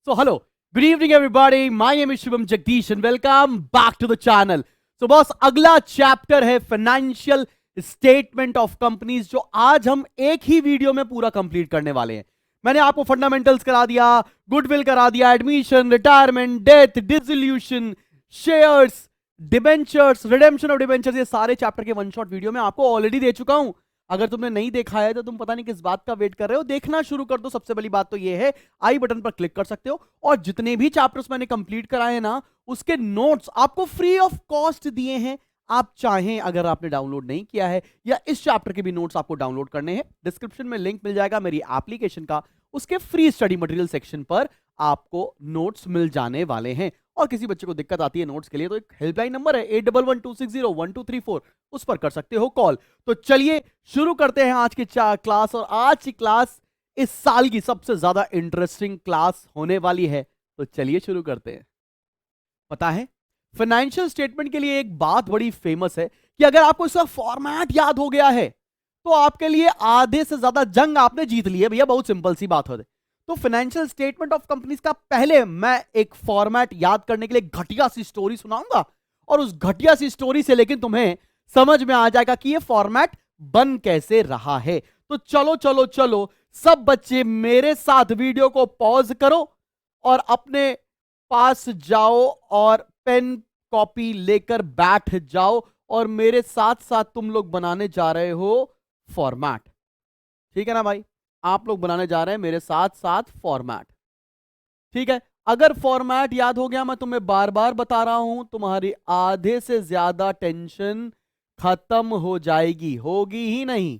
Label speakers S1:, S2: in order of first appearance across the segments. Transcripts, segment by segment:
S1: So hello, good evening everybody. My name is Shubham Jagdish and welcome back to the channel. So boss अगला chapter है financial statement of companies, जो आज हम एक ही video में पूरा कंप्लीट करने वाले हैं. मैंने आपको फंडामेंटल्स करा दिया, गुडविल करा दिया, admission, retirement, death, dissolution, shares, debentures, redemption of debentures, ये सारे चैप्टर के वन शॉट वीडियो में आपको ऑलरेडी दे चुका हूं. अगर तुमने नहीं देखा है तो तुम पता नहीं किस बात का वेट कर रहे हो. देखना शुरू कर दो. सबसे बड़ी बात तो ये है, आई बटन पर क्लिक कर सकते हो और जितने भी चैप्टर्स मैंने कंप्लीट कराए हैं ना, उसके नोट्स आपको फ्री ऑफ कॉस्ट दिए हैं. आप चाहें, अगर आपने डाउनलोड नहीं किया है या इस चैप्टर के भी नोट्स आपको डाउनलोड करने हैं, डिस्क्रिप्शन में लिंक मिल जाएगा मेरी एप्लीकेशन का. उसके फ्री स्टडी मटेरियल सेक्शन पर आपको नोट्स मिल जाने वाले हैं. और किसी बच्चे को दिक्कत आती है नोट्स के लिए तो एक हेल्पलाइन नंबर है 8112601234, उस पर कर सकते हो कॉल. तो चलिए शुरू करते हैं आज की क्लास. और आज की क्लास इस साल की सबसे ज्यादा इंटरेस्टिंग क्लास होने वाली है. तो चलिए शुरू करते हैं. पता है, फाइनेंशियल स्टेटमेंट के लिए एक बात बड़ी फेमस है कि अगर आपको इसका फॉर्मेट याद हो गया है तो आपके लिए आधे से ज्यादा जंग आपने जीत ली है भैया. बहुत सिंपल सी बात हो. तो फाइनेंशियल स्टेटमेंट ऑफ कंपनीज का पहले मैं एक फॉर्मेट याद करने के लिए घटिया सी स्टोरी सुनाऊंगा और उस घटिया सी स्टोरी से लेकिन तुम्हें समझ में आ जाएगा कि ये फॉर्मेट बन कैसे रहा है. तो चलो चलो चलो सब बच्चे मेरे साथ वीडियो को पॉज करो और अपने पास जाओ और पेन कॉपी लेकर बैठ जाओ और मेरे साथ साथ तुम लोग बनाने जा रहे हो फॉर्मेट. ठीक है ना भाई? आप लोग बनाने जा रहे हैं मेरे साथ साथ फॉर्मेट. ठीक है? अगर फॉर्मेट याद हो गया, मैं तुम्हें बार बार बता रहा हूं, तुम्हारी आधे से ज्यादा टेंशन खत्म हो जाएगी. होगी ही नहीं.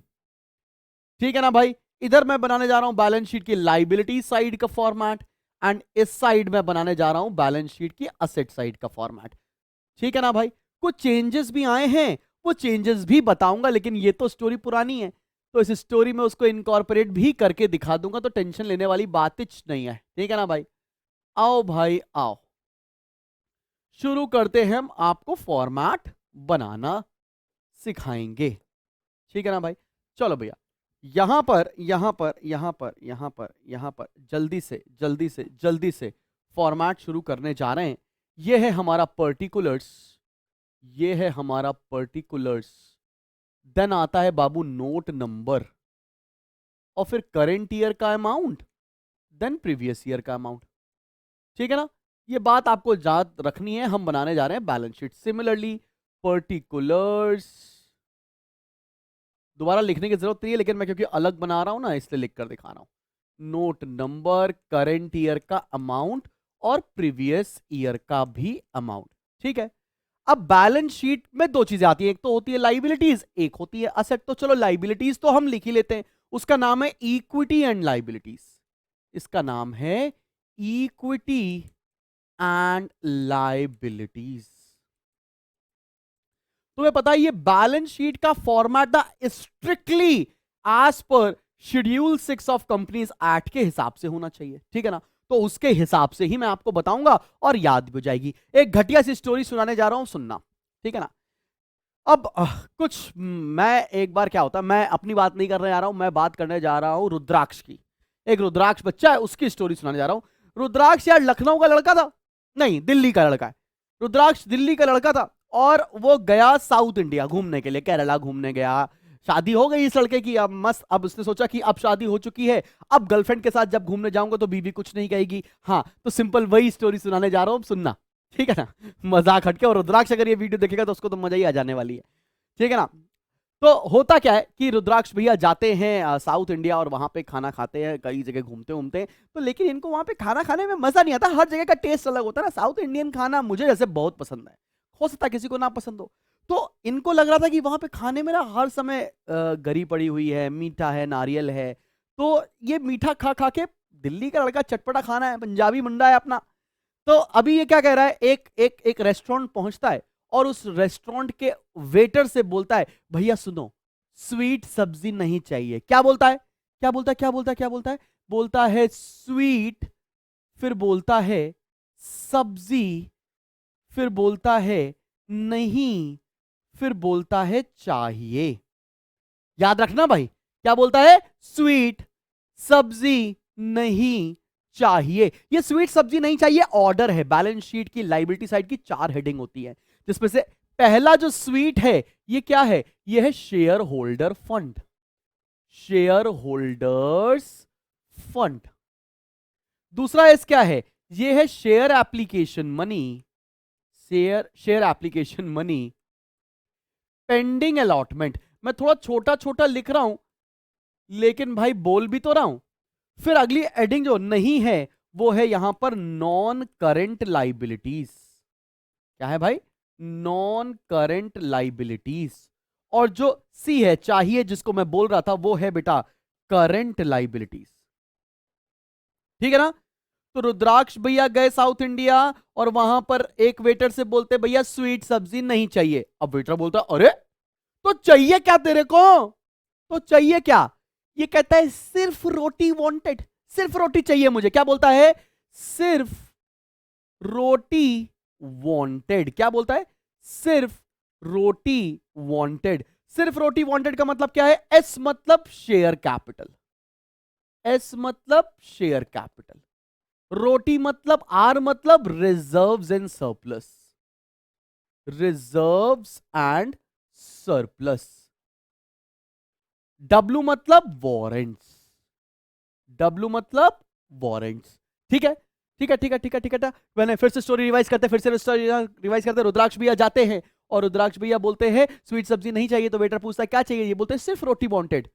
S1: ठीक है ना भाई? इधर मैं बनाने जा रहा हूं बैलेंस शीट की लाइबिलिटी साइड का फॉर्मेट एंड इस साइड में बनाने जा रहा हूं बैलेंस शीट की असेट साइड का फॉर्मेट. ठीक है ना भाई? कुछ चेंजेस भी आए हैं, वो चेंजेस भी बताऊंगा, लेकिन ये तो स्टोरी पुरानी है तो इस स्टोरी में उसको इनकॉर्पोरेट भी करके दिखा दूंगा, तो टेंशन लेने वाली बात नहीं है. ठीक है ना भाई? आओ भाई आओ, शुरू करते हैं. हम आपको फॉर्मेट बनाना सिखाएंगे. ठीक है ना भाई? चलो भैया, यहां पर यहां पर यहां पर यहां पर यहां पर जल्दी से जल्दी से जल्दी से फॉर्मेट शुरू करने जा रहे हैं. ये है हमारा पर्टिकुलर्स, ये है हमारा पर्टिकुलर्स. देन आता है बाबू नोट नंबर और फिर करंट ईयर का अमाउंट, देन प्रीवियस ईयर का अमाउंट. ठीक है ना? ये बात आपको याद रखनी है. हम बनाने जा रहे हैं बैलेंस शीट. सिमिलरली पर्टिकुलर्स, दोबारा लिखने की जरूरत नहीं है लेकिन मैं क्योंकि अलग बना रहा हूं ना, इसलिए लिख कर दिखा रहा हूं. नोट नंबर, करंट ईयर का अमाउंट और प्रीवियस ईयर का भी अमाउंट. ठीक है? अब बैलेंस शीट में दो चीजें आती है, एक तो होती है लाइबिलिटीज, एक होती है असेट. तो चलो लाइबिलिटीज तो हम लिख ही लेते हैं. उसका नाम है इक्विटी एंड लाइबिलिटीज. इसका नाम है इक्विटी एंड लाइबिलिटीज. तुम्हें पता है ये बैलेंस शीट का format the strictly as per schedule 6 of companies act के हिसाब से होना चाहिए. ठीक है ना? तो उसके हिसाब से ही मैं आपको बताऊंगा और याद भी हो जाएगी. एक घटिया सी स्टोरी सुनाने जा रहा हूं, सुनना. ठीक है ना? अब कुछ मैं एक बार क्या होता है, मैं अपनी बात नहीं करने जा रहा हूं, मैं बात करने जा रहा हूं रुद्राक्ष की. एक रुद्राक्ष बच्चा है, उसकी स्टोरी सुनाने जा रहा हूं. रुद्राक्ष यार लखनऊ का लड़का था, नहीं दिल्ली का लड़का है. रुद्राक्ष दिल्ली का लड़का था और वो गया साउथ इंडिया घूमने के लिए, केरला घूमने गया. शादी हो गई इस लड़के की, अब मस्त. अब उसने सोचा कि अब शादी हो चुकी है, अब गर्लफ्रेंड के साथ जब घूमने जाऊंगा तो बीवी कुछ नहीं कहेगी. हाँ, तो सिंपल वही स्टोरी सुनाने जा रहा हूं, सुनना. ठीक है ना? मजाक हटके. और रुद्राक्ष अगर ये वीडियो देखेगा तो उसको तो मजा ही आ जाने वाली है. ठीक है ना? तो होता क्या है कि रुद्राक्ष भैया जाते हैं साउथ इंडिया और वहां पे खाना खाते हैं, कई जगह घूमते घूमते हैं. तो लेकिन इनको वहां पे खाना खाने में मजा नहीं आता. हर जगह का टेस्ट अलग होता है ना. साउथ इंडियन खाना मुझे जैसे बहुत पसंद है, हो सकता है किसी को ना पसंद हो. तो इनको लग रहा था कि वहां पे खाने में ना हर समय गरी पड़ी हुई है, मीठा है, नारियल है. तो ये मीठा खा खा के दिल्ली का लड़का चटपटा खाना है, पंजाबी मुंडा है अपना. तो अभी ये क्या कह रहा है, एक एक एक रेस्टोरेंट पहुंचता है और उस रेस्टोरेंट के वेटर से बोलता है, भैया सुनो, स्वीट सब्जी नहीं चाहिए. क्या बोलता है, क्या बोलता है, क्या बोलता है, क्या बोलता है? बोलता है स्वीट, फिर बोलता है सब्जी, फिर बोलता है नहीं, फिर बोलता है चाहिए. याद रखना भाई, क्या बोलता है? स्वीट, सब्जी नहीं, चाहिए। ये स्वीट सब्जी नहीं चाहिए ऑर्डर है। बैलेंस शीट की लायबिलिटी साइड की 4 हेडिंग होती है, जिसमें से पहला जो स्वीट है ये क्या है? ये है share holder fund, share holders fund. दूसरा एस क्या है? ये है share application money, share application money pending allotment. मैं थोड़ा छोटा छोटा लिख रहा हूं, लेकिन भाई बोल भी तो रहा हूं। फिर अगली एडिंग जो नहीं है वो है यहां पर नॉन करेंट लाइबिलिटीज। क्या है भाई? Non current liabilities. और जो सी है चाहिए, जिसको मैं बोल रहा था, वो है बेटा करेंट लाइबिलिटीज। ठीक है ना? तो रुद्राक्ष भैया गए साउथ इंडिया और वहां पर एक वेटर से बोलते भैया स्वीट सब्जी नहीं चाहिए। अब वेटर बोलता अरे तो चाहिए क्या तेरे को? तो चाहिए क्या? ये कहता है सिर्फ रोटी वांटेड, सिर्फ रोटी चाहिए मुझे। क्या बोलता है? सिर्फ रोटी वांटेड। क्या बोलता है? सिर्फ रोटी वांटेड। सिर्फ रोटी वांटेड का मतलब क्या है? एस मतलब शेयर कैपिटल, एस मतलब शेयर कैपिटल, रोटी मतलब आर मतलब reserves and surplus, reserves and surplus. W मतलब वॉरेंट्स, डब्ल्यू मतलब वॉरेंट्स। ठीक है, ठीक है, ठीक है, ठीक है, ठीक है। मैंने फिर से स्टोरी रिवाइज करते, फिर से स्टोरी रिवाइज करते। रुद्राक्ष भैया जाते हैं और रुद्राक्ष भैया बोलते हैं स्वीट सब्जी नहीं चाहिए। तो वेटर पूछता है क्या चाहिए? ये बोलते हैं सिर्फ रोटी वांटेड।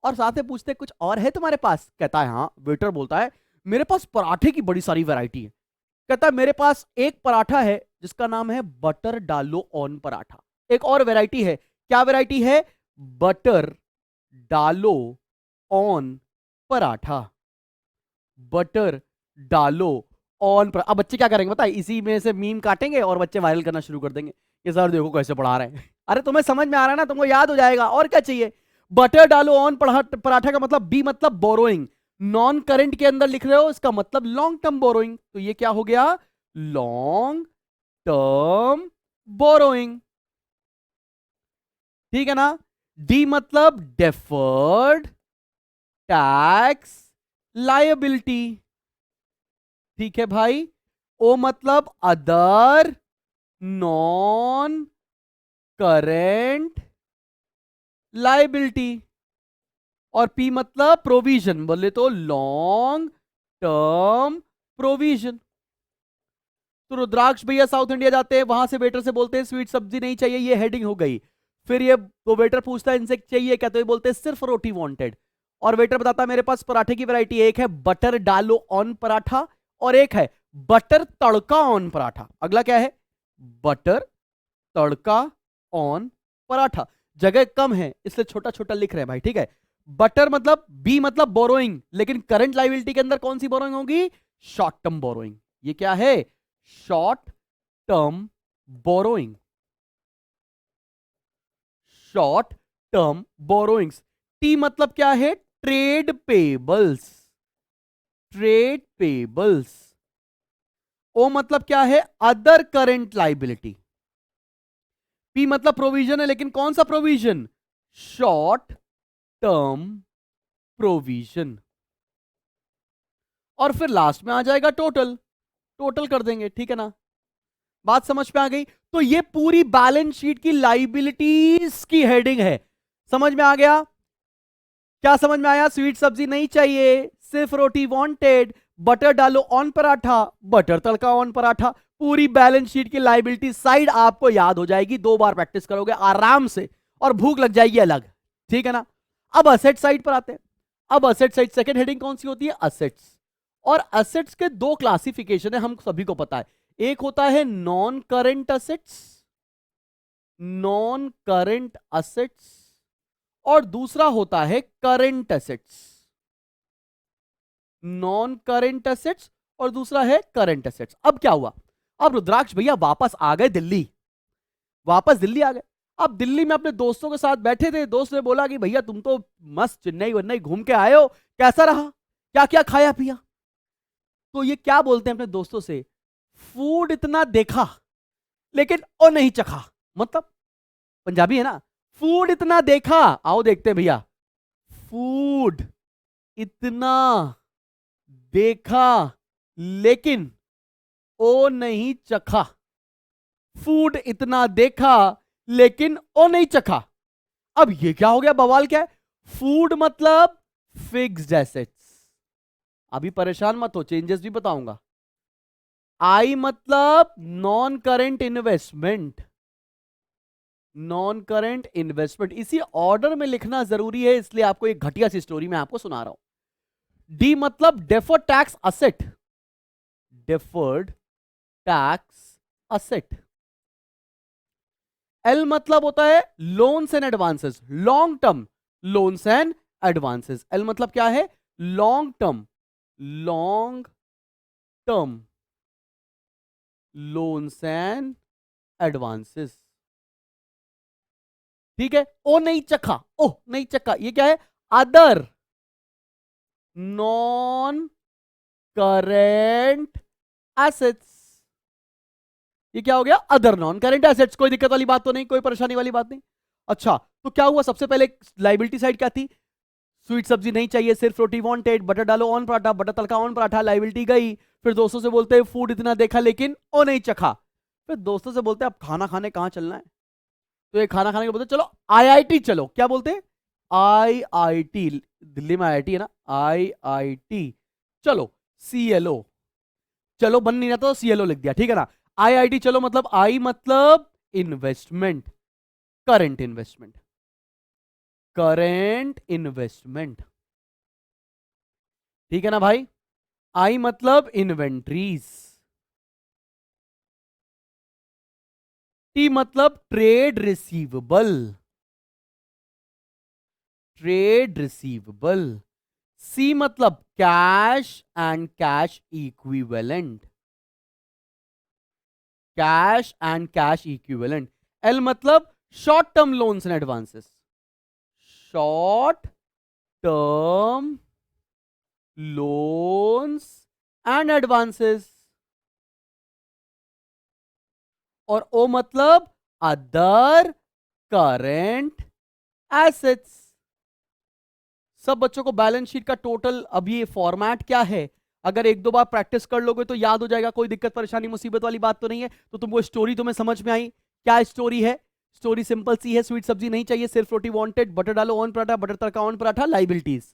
S1: और साथ में पूछते हैं कुछ और है तुम्हारे पास? कहता है हाँ। वेटर बोलता है मेरे पास पराठे की बड़ी सारी वैरायटी है। कहता है मेरे पास एक पराठा है जिसका नाम है बटर डालो ऑन पराठा। एक और वैरायटी है। क्या वैरायटी है? बटर डालो ऑन पराठा, बटर डालो ऑन पर। अब बच्चे क्या करेंगे पता है? इसी में से मीम काटेंगे और बच्चे वायरल करना शुरू कर देंगे कि सर देखो कैसे पढ़ा रहे हैं। अरे तुम्हें समझ में आ रहा है ना, तुमको याद हो जाएगा। और क्या चाहिए? बटर डालो ऑन पराठा का मतलब बी मतलब बोरोइंग। नॉन करेंट के अंदर लिख रहे हो, इसका मतलब लॉन्ग टर्म बोरोइंग। तो ये क्या हो गया? Long term borrowing. ठीक है ना? डी मतलब डेफर्ड टैक्स लायबिलिटी। ठीक है भाई। ओ मतलब अदर नॉन करेंट लायबिलिटी। और पी मतलब प्रोविजन, बोले तो लॉन्ग टर्म प्रोविजन। तो रुद्राक्ष भैया साउथ इंडिया जाते हैं, वहां से वेटर से बोलते हैं स्वीट सब्जी नहीं चाहिए। ये हेडिंग हो गई। फिर ये तो वेटर पूछता है इनसे चाहिए क्या? तो ये बोलते हैं सिर्फ रोटी वांटेड। और वेटर बताता है मेरे पास पराठे की वैरायटी, एक है बटर डालो ऑन पराठा और एक है बटर तड़का ऑन पराठा। अगला क्या है? Butter tadka on paratha. जगह कम है इसलिए छोटा छोटा लिख रहे हैं भाई। ठीक है। बटर मतलब बी मतलब बोरोइंग, लेकिन करंट लायबिलिटी के अंदर कौन सी बोरोइंग होगी? Short term borrowing. ये क्या है? Short term borrowing, short term borrowings. T मतलब क्या है? Trade payables, trade payables. O मतलब क्या है? Other current liability. पी मतलब प्रोविजन है, लेकिन कौन सा प्रोविजन? Short term provision. और फिर लास्ट में आ जाएगा टोटल, टोटल कर देंगे। ठीक है ना? बात समझ में आ गई? तो ये पूरी बैलेंस शीट की लायबिलिटीज की हेडिंग है। समझ में आ गया? क्या समझ में आया? स्वीट सब्जी नहीं चाहिए, सिर्फ रोटी वांटेड, बटर डालो on paratha, butter tadka on paratha. पूरी बैलेंस शीट की लायबिलिटी साइड आपको याद हो जाएगी। 2 बार प्रैक्टिस करोगे आराम से और भूख लग जाएगी अलग। ठीक है ना? अब असेट साइड पर आते हैं। अब असेट साइड सेकंड हेडिंग कौन सी होती है? असेट्स। और असेट्स के 2 क्लासिफिकेशन है, हम सभी को पता है। एक होता है non current assets, non current assets, और दूसरा होता है current assets. Non current assets और दूसरा है करेंट असेट्स। अब क्या हुआ? अब रुद्राक्ष भैया वापस आ गए दिल्ली, वापस दिल्ली आ गए। अब दिल्ली में अपने दोस्तों के साथ बैठे थे। दोस्त ने बोला कि भैया तुम तो मस्त चेन्नई वन्नई घूम के आए हो, कैसा रहा? क्या क्या खाया पिया? तो ये क्या बोलते हैं अपने दोस्तों से? फूड इतना देखा लेकिन ओ नहीं चखा। मतलब पंजाबी है ना? फूड इतना देखा, आओ देखते हैं भैया। फूड इतना देखा लेकिन ओ नहीं चखा। फूड इतना देखा लेकिन ओ नहीं चखा। अब ये क्या हो गया, बवाल क्या है? फूड मतलब फिक्स्ड एसेट्स। अभी परेशान मत हो, चेंजेस भी बताऊंगा। आई मतलब non current investment. Non current investment इसी ऑर्डर में लिखना जरूरी है, इसलिए आपको एक घटिया सी स्टोरी मैं आपको सुना रहा हूं। डी मतलब deferred tax asset. Deferred tax asset. L मतलब होता है loans and advances, long term loans and advances. L मतलब क्या है? Long term, long term loans and advances. ठीक है। ओ नहीं चखा, ओ नहीं चखा, ये क्या है? Other non current assets. ये क्या हो गया? Other non current assets. कोई दिक्कत वाली बात तो नहीं, कोई परेशानी वाली बात नहीं। अच्छा, तो क्या हुआ? सबसे पहले लाइबिलिटी साइड क्या थी? स्वीट सब्जी नहीं चाहिए, सिर्फ रोटी वांटेड, बटर डालो on paratha, butter tadka on paratha. Liability गई। फिर दोस्तों से बोलते हैं फूड इतना देखा लेकिन ओ नहीं चखा। फिर दोस्तों से बोलते हैं अब खाना खाने कहां चलना है? तो ये खाना खाने के बोलते चलो आईआईटी चलो। क्या बोलते हैं? आईआईटी। दिल्ली में आईआईटी है ना, आईआईटी चलो। सीएलओ चलो बन नहीं रहा तो सीएलओ लिख दिया, ठीक है ना। आईआईटी चलो मतलब आई मतलब investment, current investment, current investment. ठीक है ना भाई। आई मतलब इन्वेंट्रीज। टी मतलब trade receivable, trade receivable. C मतलब cash and cash equivalent, cash and cash equivalent. L मतलब short term loans and advances, short term loans and advances. और O मतलब अदर करेंट एसेट्स। सब बच्चों को balance sheet का total, अब ये फॉर्मेट क्या है, अगर एक दो बार प्रैक्टिस कर लोगे तो याद हो जाएगा, कोई दिक्कत परेशानी मुसीबत वाली बात तो नहीं है। तो तुमको स्टोरी तुम्हें समझ में आई? क्या स्टोरी है? स्टोरी सिंपल सी है, स्वीट सब्जी नहीं चाहिए, सिर्फ रोटी वांटेड, बटर डालो on paratha, butter tadka on paratha. Liabilities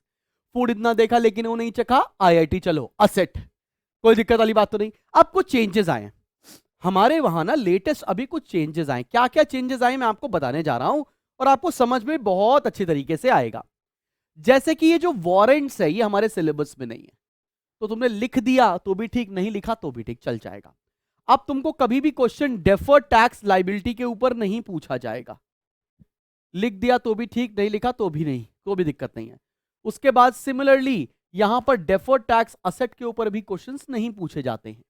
S1: food इतना देखा लेकिन वो नहीं चखा, आईआईटी चलो। असेट कोई दिक्कत वाली बात तो नहीं। अब कुछ चेंजेस आए हमारे वहां ना, लेटेस्ट अभी कुछ चेंजेस आए। क्या क्या चेंजेस आए मैं आपको बताने जा रहा हूं और आपको समझ में बहुत अच्छे तरीके से आएगा। जैसे कि ये जो वारंट्स है ये हमारे सिलेबस में नहीं है, तो तुमने लिख दिया तो भी ठीक, नहीं लिखा तो भी ठीक, चल जाएगा। अब तुमको कभी भी क्वेश्चन डेफर्ड टैक्स लायबिलिटी के ऊपर नहीं पूछा जाएगा। लिख दिया तो भी ठीक, नहीं लिखा तो भी नहीं, तो भी दिक्कत नहीं है। उसके बाद सिमिलरली यहां पर डेफर्ड टैक्स असेट के ऊपर भी क्वेश्चंस नहीं पूछे जाते हैं।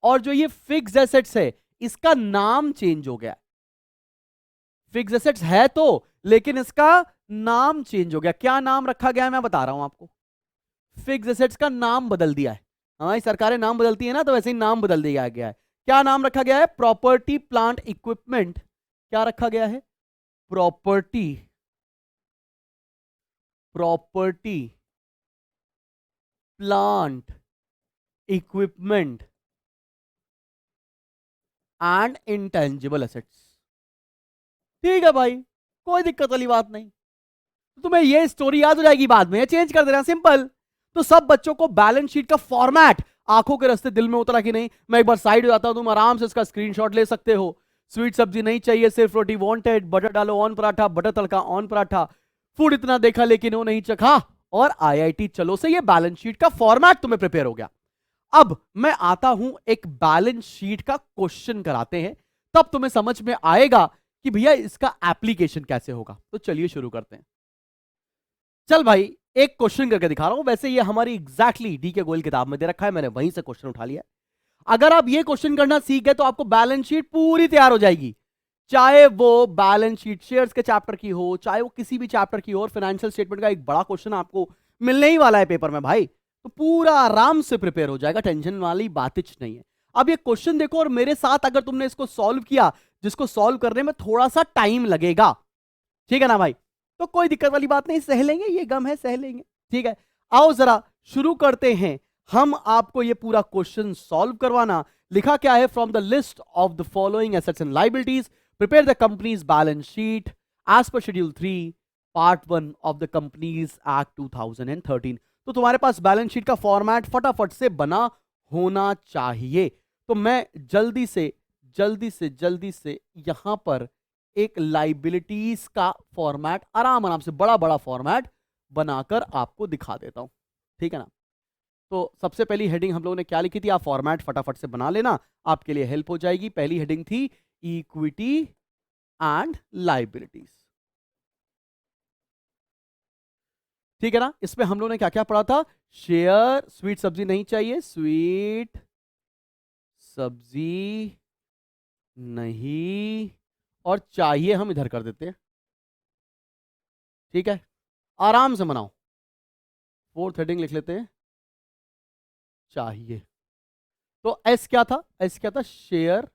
S1: और जो ये फिक्स्ड एसेट्स है इसका नाम चेंज हो गया। फिक्स्ड एसेट्स है तो, लेकिन इसका नाम चेंज हो गया। क्या नाम रखा गया है मैं बता रहा हूं आपको। फिक्स्ड एसेट्स का नाम बदल दिया है। हमारी सरकारें नाम बदलती है ना, तो वैसे ही नाम बदल दिया गया है। क्या नाम रखा गया है? Property plant equipment. क्या रखा गया है? Property, property plant equipment and intangible assets. ठीक है भाई, कोई दिक्कत वाली बात नहीं। तो तुम्हें ये स्टोरी याद हो जाएगी, बाद में चेंज कर देना, सिंपल। तो सब बच्चों को बैलेंस शीट का फॉर्मेट आंखों के रास्ते दिल में उतरा कि नहीं? मैं एक बार साइड हो जाता हूं, तुम आराम से इसका स्क्रीनशॉट ले सकते हो। स्वीट सब्जी नहीं चाहिए, सिर्फ रोटी वांटेड, बटर डालो on paratha, butter tadka on paratha. Food इतना देखा लेकिन वो नहीं चखा। और आईआईटी चलो से ये बैलेंस शीट का फॉर्मेट तुम्हें प्रिपेयर हो गया। अब मैं आता हूं, एक बैलेंस शीट का क्वेश्चन कराते हैं, तब तुम्हें समझ में आएगा कि भैया इसका एप्लीकेशन कैसे होगा। तो चलिए शुरू करते हैं। चल भाई, एक क्वेश्चन करके दिखा रहा हूं। वैसे ये हमारी एग्जैक्टली डी के गोयल किताब में दे रखा है, मैंने वहीं से क्वेश्चन उठा लिया। अगर आप ये क्वेश्चन करना सीख गए तो आपको बैलेंस शीट पूरी तैयार हो जाएगी। चाहे वो बैलेंस शीट शेयर्स के चैप्टर की हो, चाहे वो किसी भी चैप्टर की हो, और फाइनेंशियल स्टेटमेंट का एक बड़ा क्वेश्चन आपको मिलने ही वाला है पेपर में भाई, तो पूरा आराम से प्रिपेयर हो जाएगा, टेंशन वाली बात नहीं है। अब ये क्वेश्चन देखो, और मेरे साथ अगर तुमने इसको सॉल्व किया, जिसको सॉल्व करने में थोड़ा सा टाइम लगेगा, ठीक है ना भाई, तो कोई दिक्कत वाली बात नहीं, सह लेंगे, ये गम है, सह लेंगे। ठीक है, आओ जरा शुरू करते हैं हम आपको ये पूरा क्वेश्चन सॉल्व करवाना। लिखा क्या है, from the list of the following assets and liabilities prepare the company's balance sheet as per schedule 3 part 1 of the companies act 2013। तो तुम्हारे पास बैलेंस शीट का फॉर्मेट फटाफट से बना होना चाहिए। तो मैं जल्दी से यहां पर एक लाइबिलिटीज का फॉर्मेट आराम से बड़ा बड़ा फॉर्मेट बनाकर आपको दिखा देता हूं, ठीक है ना। तो सबसे पहली हेडिंग हम लोगों ने क्या लिखी थी, आप फॉर्मेट फटाफट से बना लेना, आपके लिए हेल्प हो जाएगी। पहली हेडिंग थी इक्विटी एंड लाइबिलिटीज, ठीक है ना। इसमें हम लोगों ने क्या क्या पढ़ा था, शेयर, स्वीट सब्जी नहीं चाहिए, स्वीट सब्जी नहीं, और चाहिए हम इधर कर देते हैं, ठीक है। आराम से बनाओ। फोर्थ हेडिंग लिख लेते हैं चाहिए। तो एस क्या था, एस क्या था, शेयर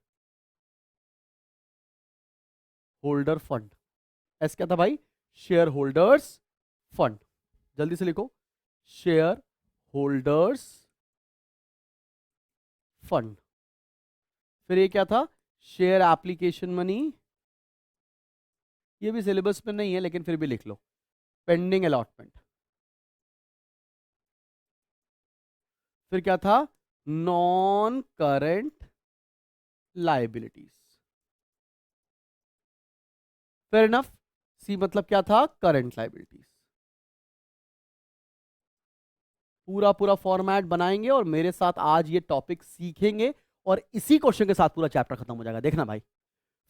S1: होल्डर फंड। एस क्या था भाई, शेयर होल्डर्स फंड। जल्दी से लिखो, शेयर होल्डर्स फंड। फिर ये क्या था, शेयर एप्लीकेशन मनी, ये भी सिलेबस में नहीं है लेकिन फिर भी लिख लो, पेंडिंग अलॉटमेंट। फिर क्या था, non current liabilities. Fair enough. C मतलब क्या था, करंट लाइबिलिटीज। पूरा पूरा फॉर्मेट बनाएंगे और मेरे साथ आज ये टॉपिक सीखेंगे और इसी क्वेश्चन के साथ पूरा चैप्टर खत्म हो जाएगा, देखना भाई।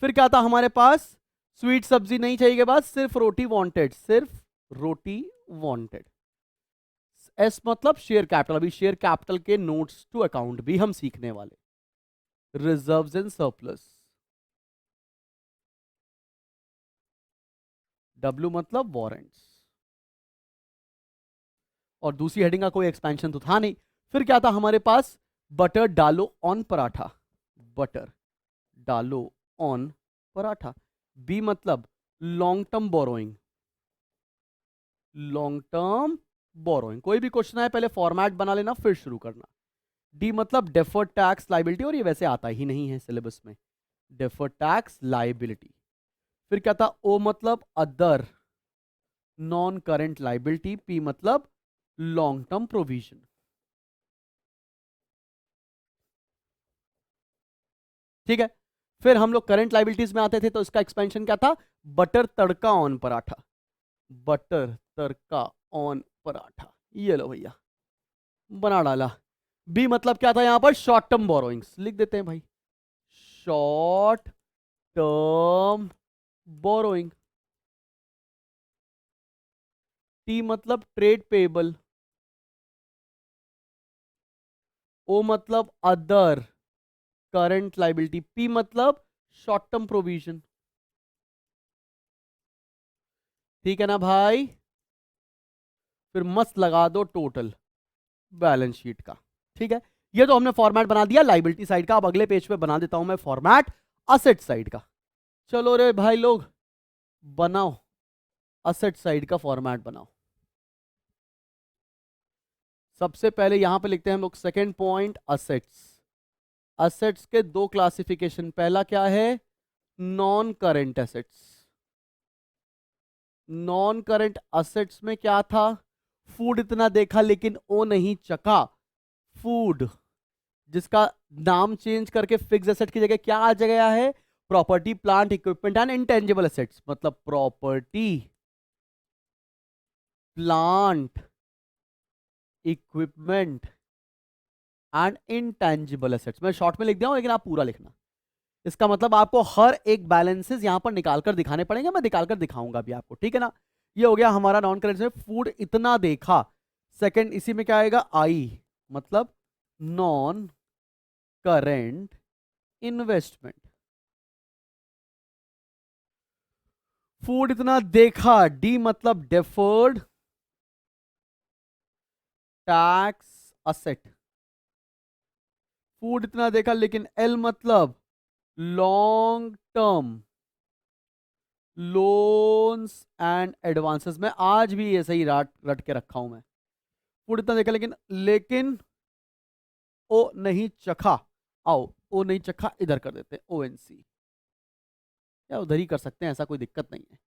S1: फिर क्या था हमारे पास, स्वीट सब्जी नहीं चाहिए के बाद सिर्फ रोटी वांटेड, सिर्फ रोटी वांटेड। एस मतलब शेयर कैपिटल, अभी शेयर कैपिटल के नोट्स टू अकाउंट भी हम सीखने वाले। रिजर्व्स एंड सरप्लस, डब्ल्यू मतलब वारंट्स। और दूसरी हेडिंग का कोई एक्सपेंशन तो था नहीं। फिर क्या था हमारे पास, बटर डालो ऑन पराठा, बटर डालो ऑन पराठा। बी मतलब long term borrowing, long term borrowing. कोई भी क्वेश्चन आए पहले फॉर्मेट बना लेना फिर शुरू करना। डी मतलब डेफर्ड टैक्स लाइबिलिटी, और ये वैसे आता ही नहीं है सिलेबस में, डेफर्ड टैक्स लाइबिलिटी। फिर क्या था, ओ मतलब other non current liability, P मतलब लॉन्ग टर्म प्रोविजन। ठीक है। फिर हम लोग करंट लाइबिलिटीज में आते थे तो इसका एक्सपेंशन क्या था, butter tadka on paratha, butter tadka on paratha. ये लो भैया बना डाला। बी मतलब क्या था यहां पर, शॉर्ट टर्म बोरोइंग्स, लिख देते हैं भाई, शॉर्ट टर्म बोरोइंग। टी मतलब ट्रेड पेबल, ओ मतलब अदर करंट लाइबिलिटी, पी मतलब शॉर्ट टर्म प्रोविजन। ठीक है ना भाई। फिर मस्त लगा दो टोटल बैलेंस शीट का, ठीक है। ये तो हमने फॉर्मेट बना दिया लाइबिलिटी साइड का। अब अगले पेज पे बना देता हूं मैं फॉर्मेट असेट साइड का। चलो रे भाई लोग बनाओ, असेट साइड का फॉर्मेट बनाओ। सबसे पहले यहां पे लिखते हैं हम लोग सेकेंड पॉइंट, असेट्स। असेट्स के दो क्लासिफिकेशन, पहला क्या है, non current assets. Non current assets में क्या था, फूड इतना देखा लेकिन ओ नहीं चका, फूड, जिसका नाम चेंज करके फिक्स एसेट की जगह क्या आ गया है, property plant equipment and intangible assets. मतलब property plant equipment and intangible assets. मैं शॉर्ट में लिख दिया हूं लेकिन आप पूरा लिखना। इसका मतलब आपको हर एक बैलेंसेस यहां पर निकालकर दिखाने पड़ेंगे, मैं निकालकर दिखाऊंगा भी आपको, ठीक है ना। ये हो गया हमारा नॉन करेंट में, फूड इतना देखा। सेकंड इसी में क्या आएगा, आई मतलब नॉन करेंट इन्वेस्टमेंट। फूड इतना देखा, डी मतलब डेफर्ड टैक्स असेट। फूड इतना देखा लेकिन एल मतलब long term loans and advances. में आज भी ऐसे ही रट रट के रखा हूं मैं, फूड इतना देखा लेकिन ओ नहीं चखा, आओ ओ नहीं चखा इधर कर देते हैं ONC, या उधर ही कर सकते हैं, ऐसा कोई दिक्कत नहीं है।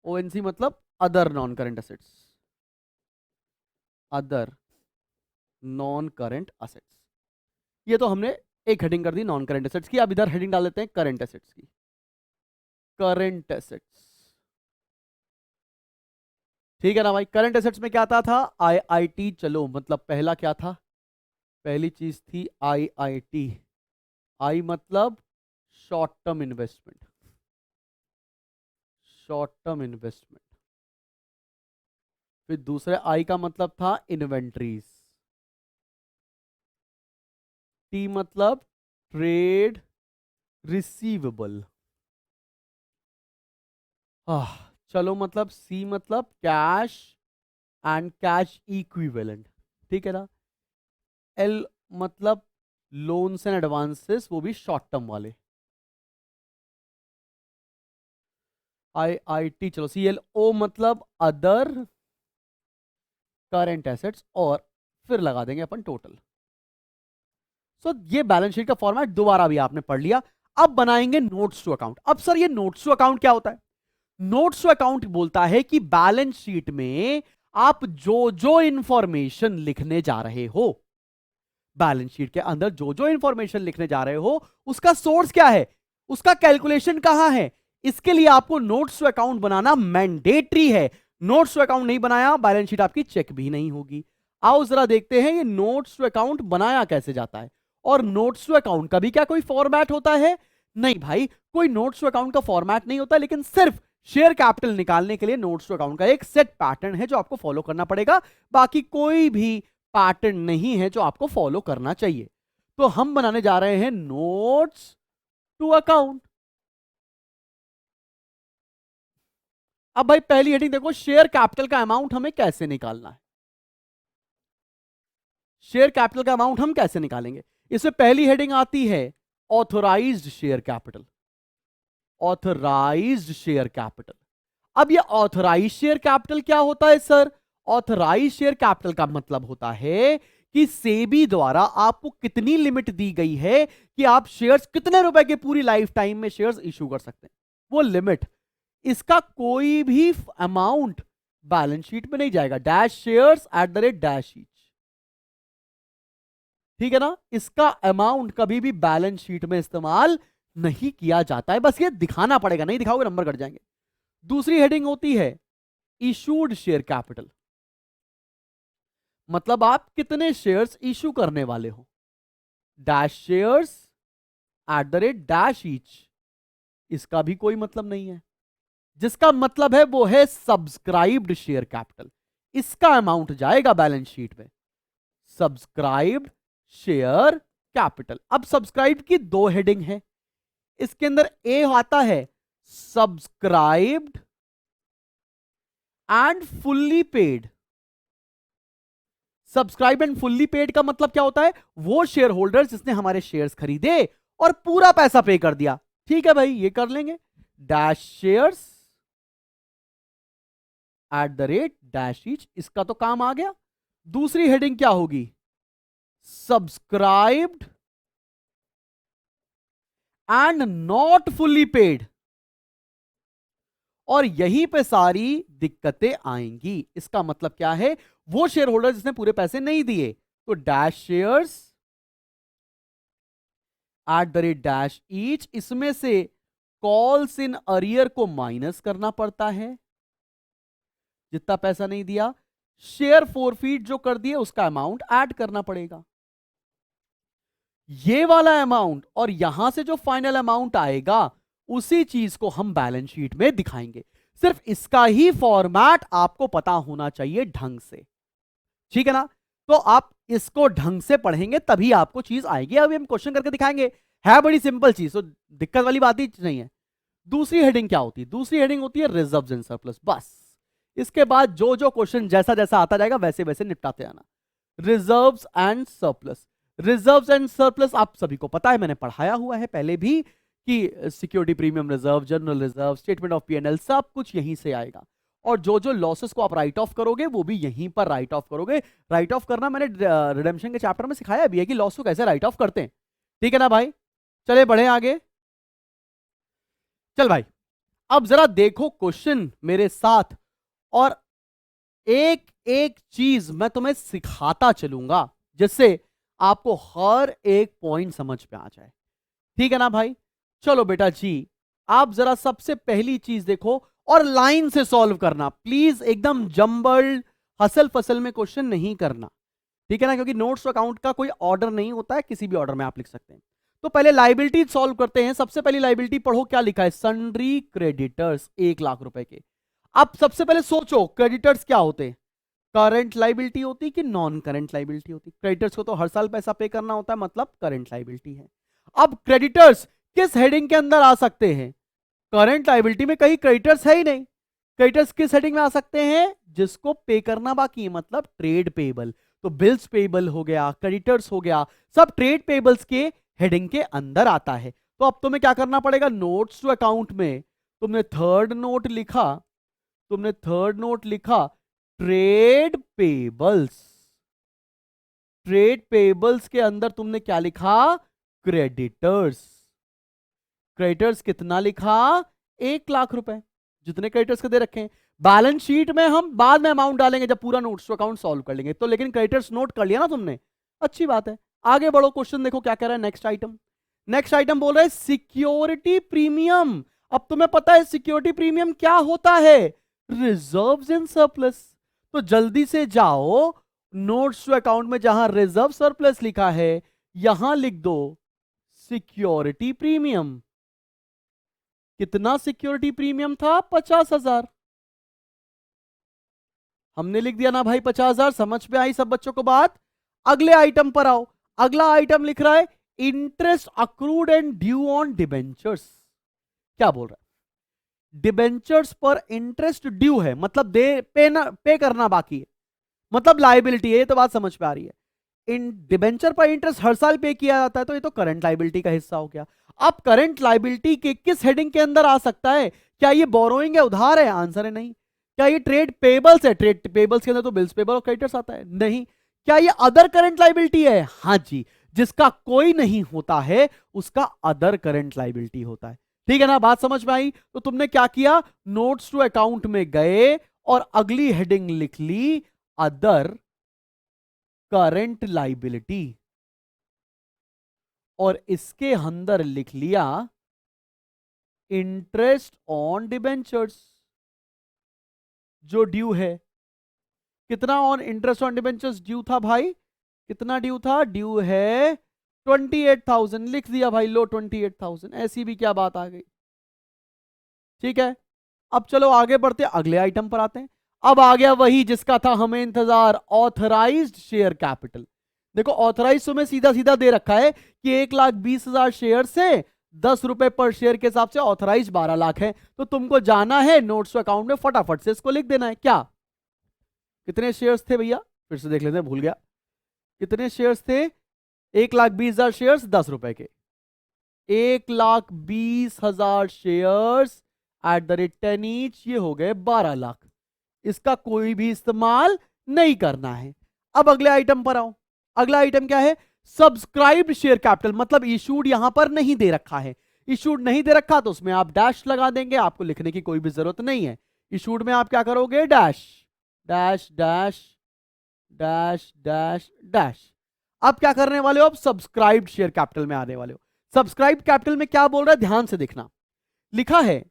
S1: ONC मतलब other non current assets, other non current assets. ये तो हमने एक हेडिंग कर दी नॉन करेंट एसेट्स की, अब इधर हेडिंग डाल देते हैं करेंट एसेट्स की, करेंट एसेट्स। ठीक है ना भाई, करंट एसेट्स में क्या आता था, IIT। चलो मतलब पहला क्या था, पहली चीज थी IIT। आई मतलब short term investment, short term investment. फिर दूसरे आई का मतलब था इन्वेंट्रीज, टी मतलब ट्रेड रिसीवेबल। चलो मतलब सी मतलब कैश एंड कैश इक्विवेलेंट, ठीक है ना। एल मतलब लोन्स एंड एडवांसेस, वो भी शॉर्ट टर्म वाले। IIT, चलो CLO मतलब अदर करंट एसेट्स, और फिर लगा देंगे अपन टोटल। सो ये बैलेंस शीट का फॉर्मेट दोबारा भी आपने पढ़ लिया। अब बनाएंगे नोट्स टू अकाउंट। अब सर ये नोट्स टू अकाउंट क्या होता है? नोट्स टू अकाउंट बोलता है कि बैलेंस शीट में आप जो जो इंफॉर्मेशन लिखने जा रहे हो, बैलेंस शीट के अंदर जो जो इंफॉर्मेशन लिखने जा रहे हो, उसका सोर्स क्या है, उसका कैलकुलेशन कहां है, इसके लिए आपको नोट्स टू अकाउंट बनाना मैंडेटरी है। नोट्स टू अकाउंट नहीं बनाया, बैलेंस शीट आपकी चेक भी नहीं होगी। आओ जरा देखते हैं ये नोट्स टू अकाउंट बनाया कैसे जाता है। और नोट्स टू अकाउंट का भी क्या कोई फॉर्मेट होता है? नहीं भाई, कोई नोट्स टू अकाउंट का फॉर्मेट नहीं होता, लेकिन सिर्फ शेयर कैपिटल निकालने के लिए नोट्स टू अकाउंट का एक सेट पैटर्न है जो आपको फॉलो करना पड़ेगा। बाकी कोई भी पैटर्न नहीं है जो आपको फॉलो करना चाहिए। तो हम बनाने जा रहे हैं नोट्स टू अकाउंट। अब भाई पहली हेडिंग देखो, शेयर कैपिटल का अमाउंट हमें कैसे निकालना है। शेयर कैपिटल का अमाउंट हम कैसे निकालेंगे? इसमें पहली हेडिंग आती है authorised share capital, authorised share capital. अब ये ऑथराइज्ड शेयर कैपिटल क्या होता है सर? ऑथराइज्ड शेयर कैपिटल का मतलब होता है कि सेबी द्वारा आपको कितनी लिमिट दी गई है कि आप शेयर्स कितने रुपए के पूरी लाइफ टाइम में शेयर्स इशू कर सकते हैं, वो लिमिट। इसका कोई भी अमाउंट बैलेंस शीट में नहीं जाएगा। Dash shares at the rate dash each, ठीक है ना। इसका अमाउंट कभी भी बैलेंस शीट में इस्तेमाल नहीं किया जाता है, बस ये दिखाना पड़ेगा, नहीं दिखाओगे नंबर कट जाएंगे। दूसरी हेडिंग होती है इशूड शेयर कैपिटल, मतलब आप कितने शेयर्स इशू करने वाले हो। Dash shares at the rate dash each, इसका भी कोई मतलब नहीं है। जिसका मतलब है वो है सब्सक्राइब्ड शेयर कैपिटल, इसका अमाउंट जाएगा बैलेंस शीट में, सब्सक्राइब्ड शेयर कैपिटल। अब सब्सक्राइब की दो हेडिंग है, इसके अंदर ए आता है subscribed and fully paid. Subscribe and fully paid का मतलब क्या होता है? वो शेयर होल्डर जिसने हमारे शेयर्स खरीदे और पूरा पैसा पे कर दिया। ठीक है भाई, ये कर लेंगे। Dash shares at the rate dash each, इसका तो काम आ गया। दूसरी हेडिंग क्या होगी? Subscribed and not fully paid, और यहीं पे सारी दिक्कतें आएंगी। इसका मतलब क्या है? वो शेयर होल्डर जिसने पूरे पैसे नहीं दिए, तो dash shares at the rate dash each, इसमें से कॉल्स इन अरियर को माइनस करना पड़ता है, जितना पैसा नहीं दिया। शेयर फोरफीट जो कर दिए उसका अमाउंट ऐड करना पड़ेगा। ये वाला अमाउंट और यहां से जो फाइनल अमाउंट आएगा उसी चीज को हम बैलेंस शीट में दिखाएंगे। सिर्फ इसका ही फॉर्मेट आपको पता होना चाहिए ढंग से, ठीक है ना। तो आप इसको ढंग से पढ़ेंगे तभी आपको चीज आएगी। अभी हम क्वेश्चन करके दिखाएंगे, है बड़ी सिंपल चीज, तो दिक्कत वाली बात ही नहीं है। दूसरी हेडिंग क्या होती है? दूसरी हेडिंग होती है रिजर्व्स एंड सरप्लस। बस इसके बाद जो जो क्वेश्चन जैसा जैसा आता जाएगा वैसे वैसे निपटाते आना। Reserves and surplus, reserves and surplus आप सभी को पता है, मैंने पढ़ाया हुआ है पहले भी कि security premium reserve, general reserve, statement of P&L, सब कुछ यहीं से आएगा। और जो जो लॉसेस को आप राइट ऑफ करोगे वो भी यहीं पर राइट ऑफ करोगे। राइट ऑफ करना मैंने रिडेम्पशन के चैप्टर में सिखाया भी है कि लॉस को कैसे राइट ऑफ करते हैं। ठीक है ना भाई, चले बढ़े आगे। चल भाई, अब जरा देखो क्वेश्चन मेरे साथ, और एक एक चीज मैं तुम्हें सिखाता चलूंगा जिससे आपको हर एक पॉइंट समझ में आ जाए। ठीक है ना भाई, चलो बेटा जी, आप जरा सबसे पहली चीज देखो और लाइन से सॉल्व करना प्लीज, एकदम जंबल्ड हसल फसल में क्वेश्चन नहीं करना। ठीक है ना, क्योंकि नोट्स अकाउंट का कोई ऑर्डर नहीं होता है, किसी भी ऑर्डर में आप लिख सकते हैं। तो पहले लाइबिलिटी सॉल्व करते हैं। सबसे पहली लाइबिलिटी पढ़ो, क्या लिखा है, सन्ड्री क्रेडिटर्स 1 लाख रुपए के। अब सबसे पहले सोचो क्रेडिटर्स क्या होते हैं, करंट लाइबिलिटी होती कि नॉन करंट लाइबिलिटी होती। क्रेडिटर्स को तो हर साल पैसा पे करना होता है, मतलब करंट लाइबिलिटी है। अब क्रेडिटर्स किस हेडिंग के अंदर आ सकते हैं, करंट लाइबिलिटी में कहीं क्रेडिटर्स है ही नहीं। क्रेडिटर्स किस हेडिंग में आ सकते हैं, जिसको पे करना बाकी है, मतलब ट्रेड पेबल। तो बिल्स पेबल हो गया, क्रेडिटर्स हो गया, सब ट्रेड पेबल्स के हेडिंग के अंदर आता है। तो अब तुम्हें क्या करना पड़ेगा, नोट्स टू अकाउंट में तुमने थर्ड नोट लिखा, ट्रेड पेबल्स। ट्रेड पेबल्स के अंदर तुमने क्या लिखा, क्रेडिटर्स। क्रेडिटर्स कितना लिखा, 1 लाख रुपए, जितने क्रेडिटर्स के दे रखे हैं। बैलेंस शीट में हम बाद में अमाउंट डालेंगे जब पूरा नोट्स टू अकाउंट सॉल्व कर लेंगे। तो लेकिन क्रेडिटर्स नोट कर लिया ना तुमने, अच्छी बात है। आगे बढ़ो, क्वेश्चन देखो क्या कह रहा है। नेक्स्ट आइटम बोल रहा है सिक्योरिटी प्रीमियम। अब तुम्हें पता है सिक्योरिटी प्रीमियम क्या होता है, रिजर्व्स इन सरप्लस। तो जल्दी से जाओ, नोट्स टू अकाउंट में जहां रिजर्व सरप्लस लिखा है यहां लिख दो सिक्योरिटी प्रीमियम। कितना सिक्योरिटी प्रीमियम था, 50,000। हमने लिख दिया ना भाई 50,000, समझ में आई सब बच्चों को बात। अगले आइटम पर आओ। अगला आइटम लिख रहा है interest accrued and due on debentures. क्या बोल रहा है, डिबेंचर्स पर इंटरेस्ट ड्यू है, मतलब पे करना बाकी है, मतलब लायबिलिटी है। ये तो बात समझ में आ रही है। इन डिबेंचर पर इंटरेस्ट हर साल पे किया जाता है, तो ये तो करंट लायबिलिटी का हिस्सा हो गया। अब करंट लायबिलिटी के किस हेडिंग के अंदर आ सकता है, क्या ये बोरोइंग है, उधार है, आंसर है नहीं। क्या ये ट्रेड पेबल्स है, ट्रेड पेबल्स के अंदर तो बिल्स पेबल और क्रेडिटर्स आता है, नहीं। क्या ये अदर करंट लायबिलिटी है, हाँ जी, जिसका कोई नहीं होता है उसका अदर करंट लायबिलिटी होता है। ठीक है ना, बात समझ में आई। तो तुमने क्या किया, नोट्स टू अकाउंट में गए और अगली हेडिंग लिख ली अदर करंट लायबिलिटी, और इसके अंदर लिख लिया इंटरेस्ट ऑन डिबेंचर्स जो ड्यू है। कितना on interest on debentures due था भाई, कितना ड्यू था, ड्यू है 28,000, लिख दिया भाई, लो 28,000। ऐसी भी क्या बात आ गई। ठीक है, अब चलो आगे बढ़ते, अगले आइटम पर आते हैं। अब आ गया वही जिसका था हमें इंतजार, ऑथराइज्ड शेयर कैपिटल। देखो ऑथराइज तुम्हें सीधा सीधा दे रखा है कि 1,20,000 शेयर से 10 रुपए पर शेयर के हिसाब से ऑथराइज 12 लाख है। तो तुमको जाना है नोट्स अकाउंट में, फटाफट से इसको लिख देना है। क्या, कितने शेयर्स थे भैया, फिर से देख लेते हैं, भूल गया। कितने शेयर्स थे, 1,20,000 शेयर्स 10 रुपए के, 1,20,000 shares at the rate 10 each, ये हो गए 12 लाख। इसका कोई भी इस्तेमाल नहीं करना है। अब अगले आइटम पर आओ। अगला आइटम क्या है, सब्सक्राइब्ड शेयर कैपिटल, मतलब इशूड यहां पर नहीं दे रखा है। इशूड नहीं दे रखा तो उसमें आप डैश लगा देंगे, आपको लिखने की कोई भी जरूरत नहीं है। इशूड में आप क्या करोगे, dash dash dash dash dash dash. अब क्या करने वाले हो, अब सब्सक्राइब्ड शेयर कैपिटल में आने वाले हो। सब्सक्राइब्ड कैपिटल में क्या बोल रहा है, ध्यान से देखना। लिखा है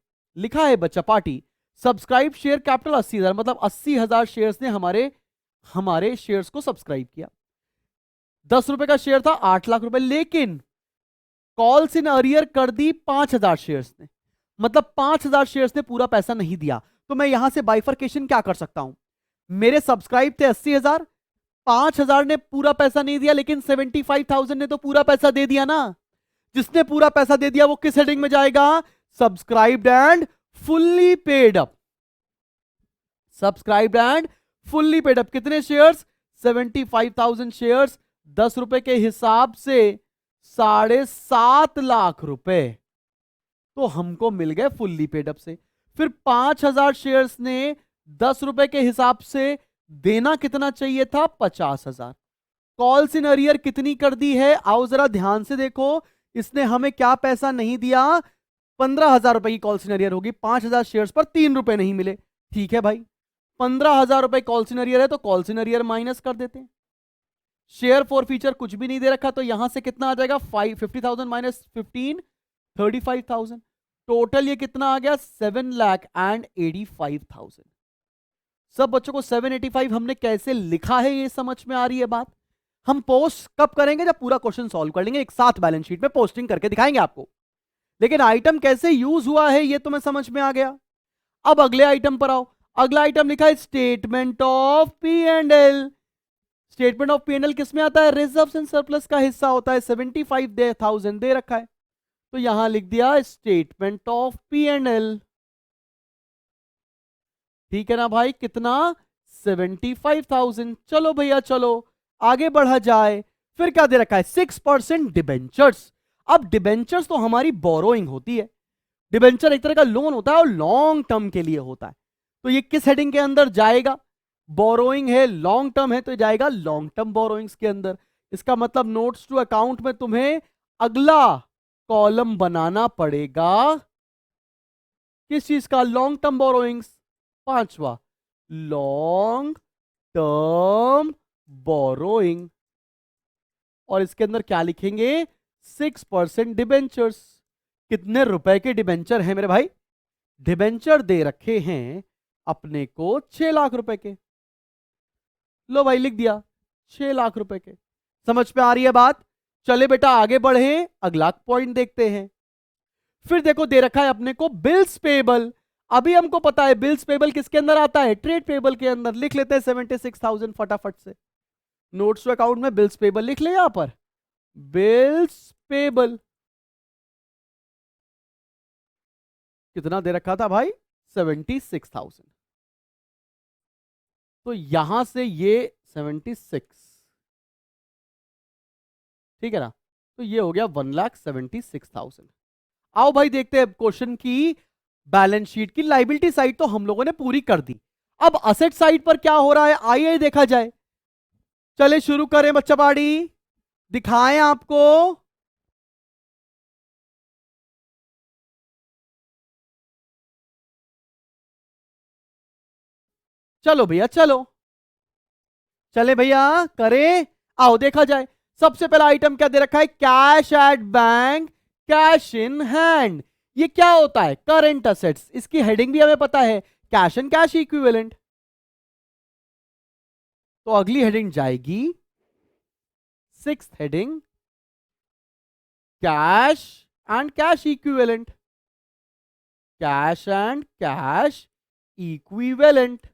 S1: बच्चा पार्टी, सब्सक्राइब शेयर कैपिटल 80,000, मतलब 80,000 शेयर्स ने हमारे शेयर्स को सब्सक्राइब किया। 10 रुपए का शेयर था, 8 लाख रुपए, लेकिन कॉल्स इन अरियर कर दी 5,000 शेयर्स ने, मतलब 5,000 शेयर्स ने पूरा पैसा नहीं दिया। तो मैं यहां से बाइफरकेशन क्या कर सकता हूं, मेरे सब्सक्राइब थे 80,000, 5,000 ने पूरा पैसा नहीं दिया, लेकिन 75,000 ने तो पूरा पैसा दे दिया ना। जिसने पूरा पैसा दे दिया वो किस हेडिंग में जाएगा, subscribed and fully paid up. Subscribed and fully paid up, कितने शेयर्स, 75,000 शेयर्स, 10 रुपए के हिसाब से 7.5 लाख रुपए तो हमको मिल गए फुल्ली पेड अप से। फिर 5,000 शेयर्स ने 10 रुपए के हिसाब से देना कितना चाहिए था? 50,000। कॉल्स इन अरियर कितनी कर दी है? आओ जरा ध्यान से देखो, इसने हमें क्या पैसा नहीं दिया? 15,000 रुपए की कॉल्स इन अरियर होगी। 5,000 शेयर्स पर 3 रुपए नहीं मिले। ठीक है भाई, 15,000 रुपए कॉल्स इन अरियर है तो कॉल्स इन अरियर माइनस कर देते हैं। शेयर फॉर फीचर कुछ भी नहीं दे रखा, तो यहां से कितना आ जाएगा? 50,000 माइनस 15, 35,000। टोटल ये कितना आ गया? 7,85,000। सब बच्चों को 785 हमने कैसे लिखा है ये समझ में आ रही है बात? हम पोस्ट कब करेंगे? जब पूरा क्वेश्चन सॉल्व कर लेंगे, एक साथ बैलेंस शीट में पोस्टिंग करके दिखाएंगे आपको। लेकिन आइटम कैसे यूज हुआ है ये तो मैं समझ में आ गया। अब अगले आइटम पर आओ। अगला आइटम लिखा है statement of P and L. Statement of P and L किसमें आता है? रिजर्व्स एंड सरप्लस का हिस्सा होता है। 75,000 दे रखा है, तो यहां लिख दिया statement of P and L. ठीक है ना भाई? कितना? 75,000। चलो भैया चलो आगे बढ़ा जाए। फिर क्या दे रखा है? 6% डिबेंचर्स। अब डिबेंचर्स तो हमारी बोरोइंग होती है। डिबेंचर एक तरह का लोन होता है और लॉन्ग टर्म के लिए होता है। तो ये किस हेडिंग के अंदर जाएगा? बोरोइंग है, लॉन्ग टर्म है, तो जाएगा लॉन्ग टर्म बोरोइंग्स के अंदर। इसका मतलब नोट्स टू अकाउंट में तुम्हें अगला कॉलम बनाना पड़ेगा किस चीज का? Long term borrowings. पांचवा, लॉन्ग टर्म बोरोइंग। और इसके अंदर क्या लिखेंगे? 6% डिबेंचर्स। कितने रुपए के डिबेंचर हैं मेरे भाई? डिबेंचर दे रखे हैं अपने को 6 लाख रुपए के। लो भाई लिख दिया 6 लाख रुपए के। समझ पे आ रही है बात? चले बेटा आगे बढ़े, अगला पॉइंट देखते हैं। फिर देखो दे रखा है अपने को बिल्स पेबल। अभी हमको पता है बिल्स पेबल किसके अंदर आता है? ट्रेड पेबल के अंदर। लिख लेते हैं 76,000 फटाफट से। नोट्स टू अकाउंट में बिल्स पेबल लिख ले यहां पर। बिल्स पेबल कितना दे रखा था भाई? 76,000। तो यहां से ये 76, ठीक है ना? तो ये हो गया 1,76,000। आओ भाई देखते हैं क्वेश्चन की बैलेंस शीट की लाइबिलिटी साइड तो हम लोगों ने पूरी कर दी। अब असेट साइड पर क्या हो रहा है आइए देखा जाए। चले शुरू करें बच्चा बाड़ी, दिखाएं आपको। चलो भैया चलो, चले भैया करें। आओ देखा जाए। सबसे पहला आइटम क्या दे रखा है? Cash at bank, cash in hand. ये क्या होता है? Current assets. इसकी हेडिंग भी हमें पता है, कैश एंड कैश इक्विवेलेंट। तो अगली हेडिंग जाएगी 6th heading, cash and cash equivalent. Cash and cash equivalent.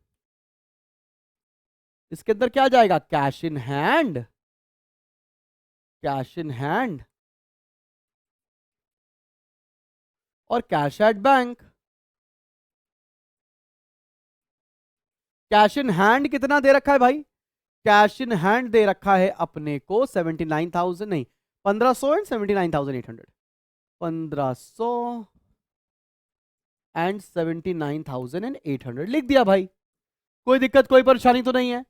S1: इसके अंदर क्या जाएगा? Cash in hand, cash in hand और cash at bank. Cash in hand कितना दे रखा है भाई? कैश इन हैंड दे रखा है अपने को 79,000 नहीं 1,500 एंड 79,800। 1,500 एंड 79,800 लिख दिया भाई। कोई दिक्कत कोई परेशानी तो नहीं है?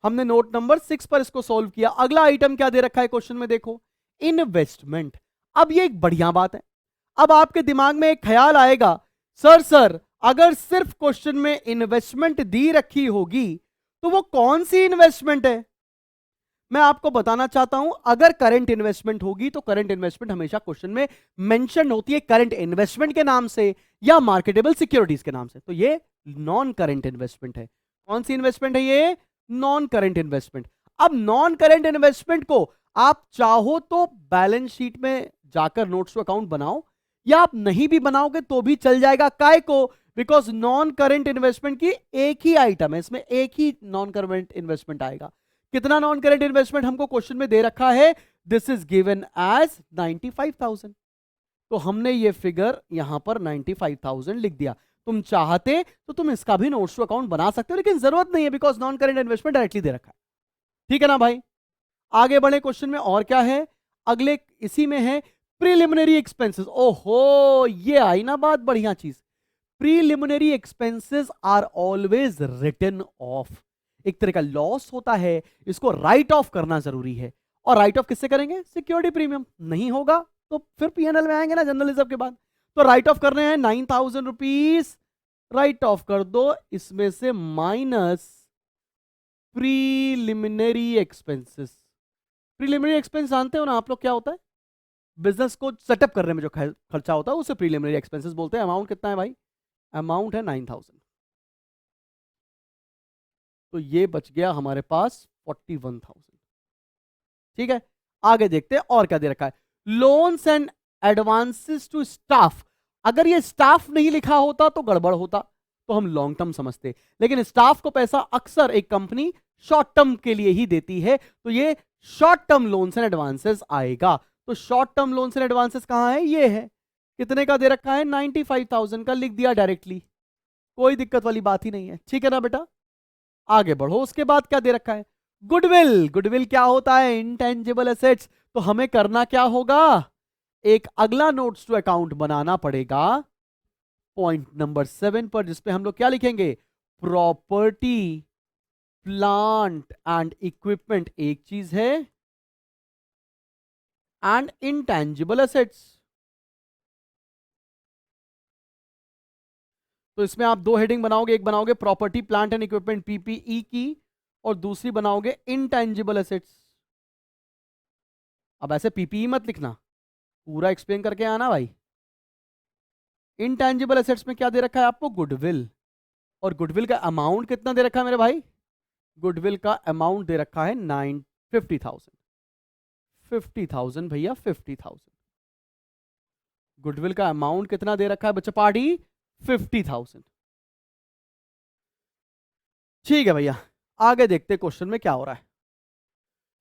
S1: हमने नोट नंबर 6 पर इसको सॉल्व किया। अगला आइटम क्या दे रखा है क्वेश्चन में? देखो इन्वेस्टमेंट। अब ये एक बढ़िया बात है। अब आपके दिमाग में एक ख्याल आएगा, सर अगर सिर्फ क्वेश्चन में इन्वेस्टमेंट दी रखी होगी तो वो कौन सी इन्वेस्टमेंट है? मैं आपको बताना चाहता हूं, अगर करंट इन्वेस्टमेंट होगी तो करंट इन्वेस्टमेंट हमेशा क्वेश्चन में मेंशन होती है करंट इन्वेस्टमेंट के नाम से या मार्केटेबल सिक्योरिटीज के नाम से। तो ये नॉन करंट इन्वेस्टमेंट है। कौन सी इन्वेस्टमेंट है ये? Non current investment. अब नॉन करंट इन्वेस्टमेंट को आप चाहो तो बैलेंस शीट में जाकर नोट्स टू अकाउंट बनाओ, या आप नहीं भी बनाओगे तो भी चल जाएगा। काय को? बिकॉज नॉन करंट इन्वेस्टमेंट की एक ही आइटम है, इसमें एक ही नॉन करंट इन्वेस्टमेंट आएगा। कितना नॉन करंट इन्वेस्टमेंट हमको क्वेश्चन में दे रखा है? This is given as 95,000। तो हमने ये फिगर यहां पर 95,000 लिख दिया। तुम चाहते तो तुम इसका भी नोट्स टू अकाउंट बना सकते हो, लेकिन जरूरत नहीं है because non current investment directly दे रखा है। ठीक है ना भाई? आगे बढ़े क्वेश्चन में। और क्या है अगले? इसी में है प्रिलिमिनरी एक्सपेंसेस। ओहो ये आई ना बात, बढ़िया चीज। Preliminary expenses are always written off. एक तरह का लॉस होता है, इसको राइट ऑफ करना जरूरी है। और राइट ऑफ किससे करेंगे? Security premium. नहीं होगा तो फिर पीएनएल में आएंगे ना जनरल रिजर्व के बाद। तो राइट ऑफ करने हैं 9,000 रुपीज, राइट ऑफ कर दो, इसमें से minus preliminary expenses. Preliminary expense जानते हो ना आप लोग क्या होता है? बिजनेस को सेटअप करने में जो खर्चा होता है उसे प्रीलिमिनरी एक्सपेंसेस बोलते हैं। अमाउंट कितना है भाई? अमाउंट है 9,000। तो ये बच गया हमारे पास 41,000। ठीक है, आगे देखते हैं और क्या दे रखा है। Loans and advances to staff. अगर ये स्टाफ नहीं लिखा होता तो गड़बड़ होता, तो हम लॉन्ग टर्म समझते, लेकिन स्टाफ को पैसा अक्सर एक कंपनी शॉर्ट टर्म के लिए ही देती है, तो ये short term loans and advances आएगा। तो short term loans and advances कहां है? ये है। कितने का दे रखा है? 95,000 का, लिख दिया डायरेक्टली, कोई दिक्कत वाली बात ही नहीं है। ठीक है ना बेटा, आगे बढ़ो। उसके बाद क्या दे रखा है? गुडविल। गुडविल क्या होता है? Intangible assets. तो हमें करना क्या होगा? एक अगला नोट्स टू अकाउंट बनाना पड़ेगा पॉइंट नंबर 7 पर, जिसपे हम लोग क्या लिखेंगे? प्रॉपर्टी प्लांट एंड इक्विपमेंट एक चीज है, एंड इंटेंजिबल एसेट्स। तो इसमें आप दो हेडिंग बनाओगे, एक बनाओगे property plant and equipment PPE की, और दूसरी बनाओगे इंटेंजिबल एसेट्स। अब ऐसे पीपीई मत लिखना, पूरा एक्सप्लेन करके आना भाई। इंटेंजिबल एसेट्स में क्या दे रखा है आपको? गुडविल। और गुडविल का अमाउंट कितना दे रखा है मेरे भाई? गुडविल का अमाउंट दे रखा है 50,000। 50,000 भैया, 50,000। गुडविल का अमाउंट कितना दे रखा है बच्चा पार्टी? 50,000। ठीक है भैया, आगे देखते क्वेश्चन में क्या हो रहा है।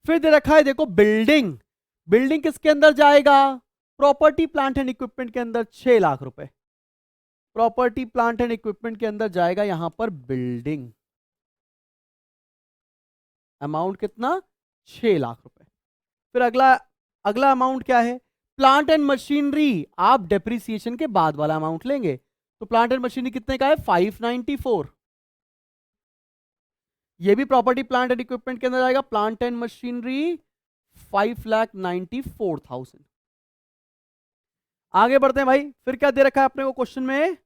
S1: फिर दे रखा है देखो बिल्डिंग। बिल्डिंग किसके अंदर जाएगा? प्रॉपर्टी प्लांट एंड इक्विपमेंट के अंदर 6 लाख रुपए। प्रॉपर्टी प्लांट एंड इक्विपमेंट के अंदर जाएगा यहां पर बिल्डिंग। अमाउंट कितना? 6 लाख रुपए। फिर अगला अगला अमाउंट क्या है? Plant and machinery. आप डेप्रिसिएशन के बाद वाला अमाउंट लेंगे, तो प्लांट एंड मशीनरी कितने का है? 594। ये भी प्रॉपर्टी प्लांट एंड इक्विपमेंट के अंदर आएगा। Plant and machinery 5,94,000। आगे बढ़ते हैं भाई। फिर क्या दे रखा है अपने को क्वेश्चन में?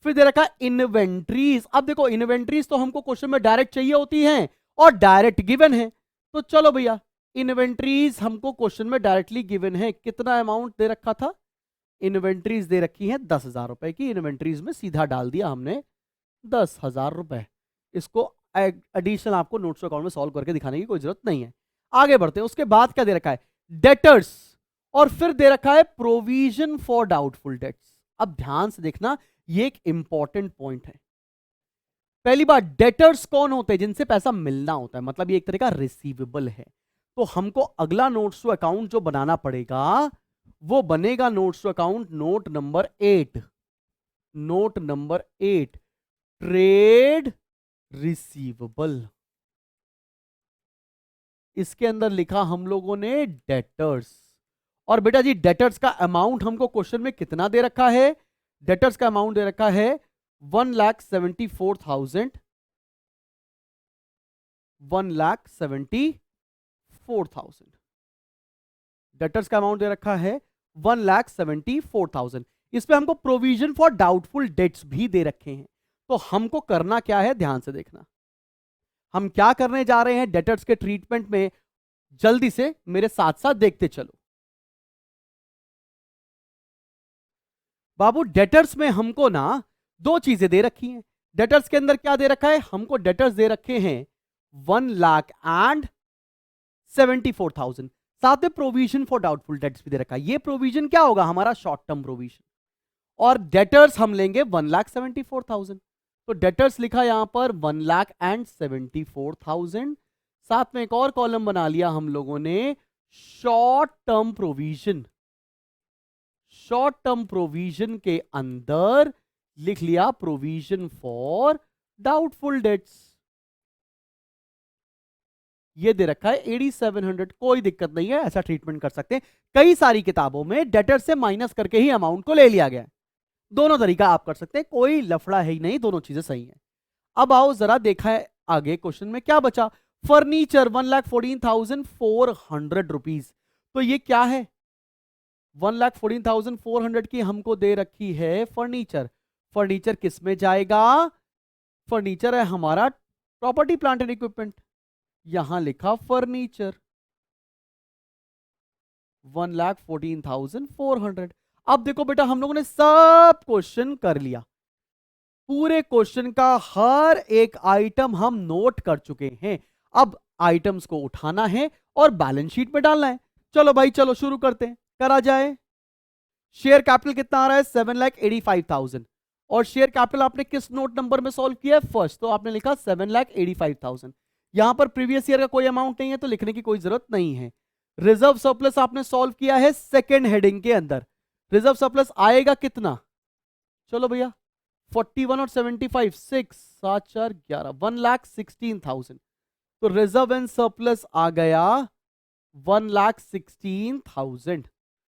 S1: फिर दे रखा है इन्वेंट्रीज। अब देखो इन्वेंट्रीज तो हमको क्वेश्चन में डायरेक्ट चाहिए होती हैं और डायरेक्ट गिवन है, तो चलो भैया इन्वेंट्रीज हमको क्वेश्चन में डायरेक्टली गिवन है। कितना अमाउंट दे रखा था? इन्वेंट्रीज दे रखी है 10,000 रुपए की। इन्वेंट्रीज में सीधा डाल दिया हमने 10,000 रुपए। इसको एडिशनल आपको नोट्स अकाउंट में सॉल्व करके दिखाने की कोई जरूरत नहीं है। आगे बढ़ते हैं। उसके बाद क्या दे रखा है? डेटर्स। और फिर दे रखा है प्रोविजन फॉर डाउटफुल डेट्स। अब ध्यान से देखना, ये एक इंपॉर्टेंट पॉइंट है। पहली बात, डेटर्स कौन होते हैं? जिनसे पैसा मिलना होता है, मतलब ये एक तरह का रिसीवेबल है। तो हमको अगला नोट्स टू अकाउंट जो बनाना पड़ेगा वो बनेगा notes to account note number 8। Note number 8, trade receivable. इसके अंदर लिखा हम लोगों ने डेटर्स। और बेटा जी डेटर्स का अमाउंट हमको क्वेश्चन में कितना दे रखा है? डेटर्स का अमाउंट दे रखा है 1,74,000। 1,74,000 डेटर्स का अमाउंट दे रखा है 1,74,000। इस पे हमको प्रोविजन फॉर डाउटफुल डेट्स भी दे रखे हैं। तो हमको करना क्या है? ध्यान से देखना, हम क्या करने जा रहे हैं डेटर्स के ट्रीटमेंट में, जल्दी से मेरे साथ साथ देखते चलो। बाबू डेटर्स में हमको ना दो चीजें दे रखी हैं। डेटर्स के अंदर क्या दे रखा है? हमको डेटर्स दे रखे हैं 1,74,000। साथ में प्रोविजन फॉर डाउटफुल डेट्स भी दे रखा है। ये प्रोविजन क्या होगा? हमारा शॉर्ट टर्म प्रोविजन। और डेटर्स हम लेंगे 1,74,000। तो डेटर्स लिखा यहां पर 1,74,000। साथ में एक और कॉलम बना लिया हम लोगों ने, short term provision. Short term provision के अंदर लिख लिया प्रोविजन फॉर डाउटफुल डेट्स। ये दे रखा है 8,700। कोई दिक्कत नहीं है, ऐसा ट्रीटमेंट कर सकते हैं। कई सारी किताबों में डेटर से माइनस करके ही अमाउंट को ले लिया गया है। दोनों तरीका आप कर सकते हैं, कोई लफड़ा है ही नहीं, दोनों चीजें सही हैं। अब आओ जरा देखा है आगे क्वेश्चन में क्या बचा। Furniture 1,14,400 rupees. तो ये क्या है? 1,14,400 की हमको दे रखी है फर्नीचर। फर्नीचर किस में जाएगा? फर्नीचर है हमारा प्रॉपर्टी प्लांट एंड इक्विपमेंट। यहां लिखा फर्नीचर 1,14,400। अब देखो बेटा, हम लोगों ने सब क्वेश्चन कर लिया, पूरे क्वेश्चन का हर एक आइटम हम नोट कर चुके हैं। अब आइटम्स को उठाना है और बैलेंस शीट में डालना है। चलो भाई चलो शुरू करते हैं, करा जाए। शेयर कैपिटल कितना आ रहा है? 7,85,000। और शेयर कैपिटल आपने किस नोट नंबर में सॉल्व किया है? फर्स्ट। तो आपने लिखा 7,85,000। यहां पर प्रीवियस ईयर का कोई अमाउंट नहीं है तो लिखने की कोई जरूरत नहीं है। रिजर्व सरप्लस आपने सॉल्व किया है सेकेंड हेडिंग के अंदर। रिजर्व सरप्लस आएगा कितना? चलो भैया 41 और 75, 6 7 4 11, 1,16,000। तो रिजर्व एंड सरप्लस आ गया 1,16,000।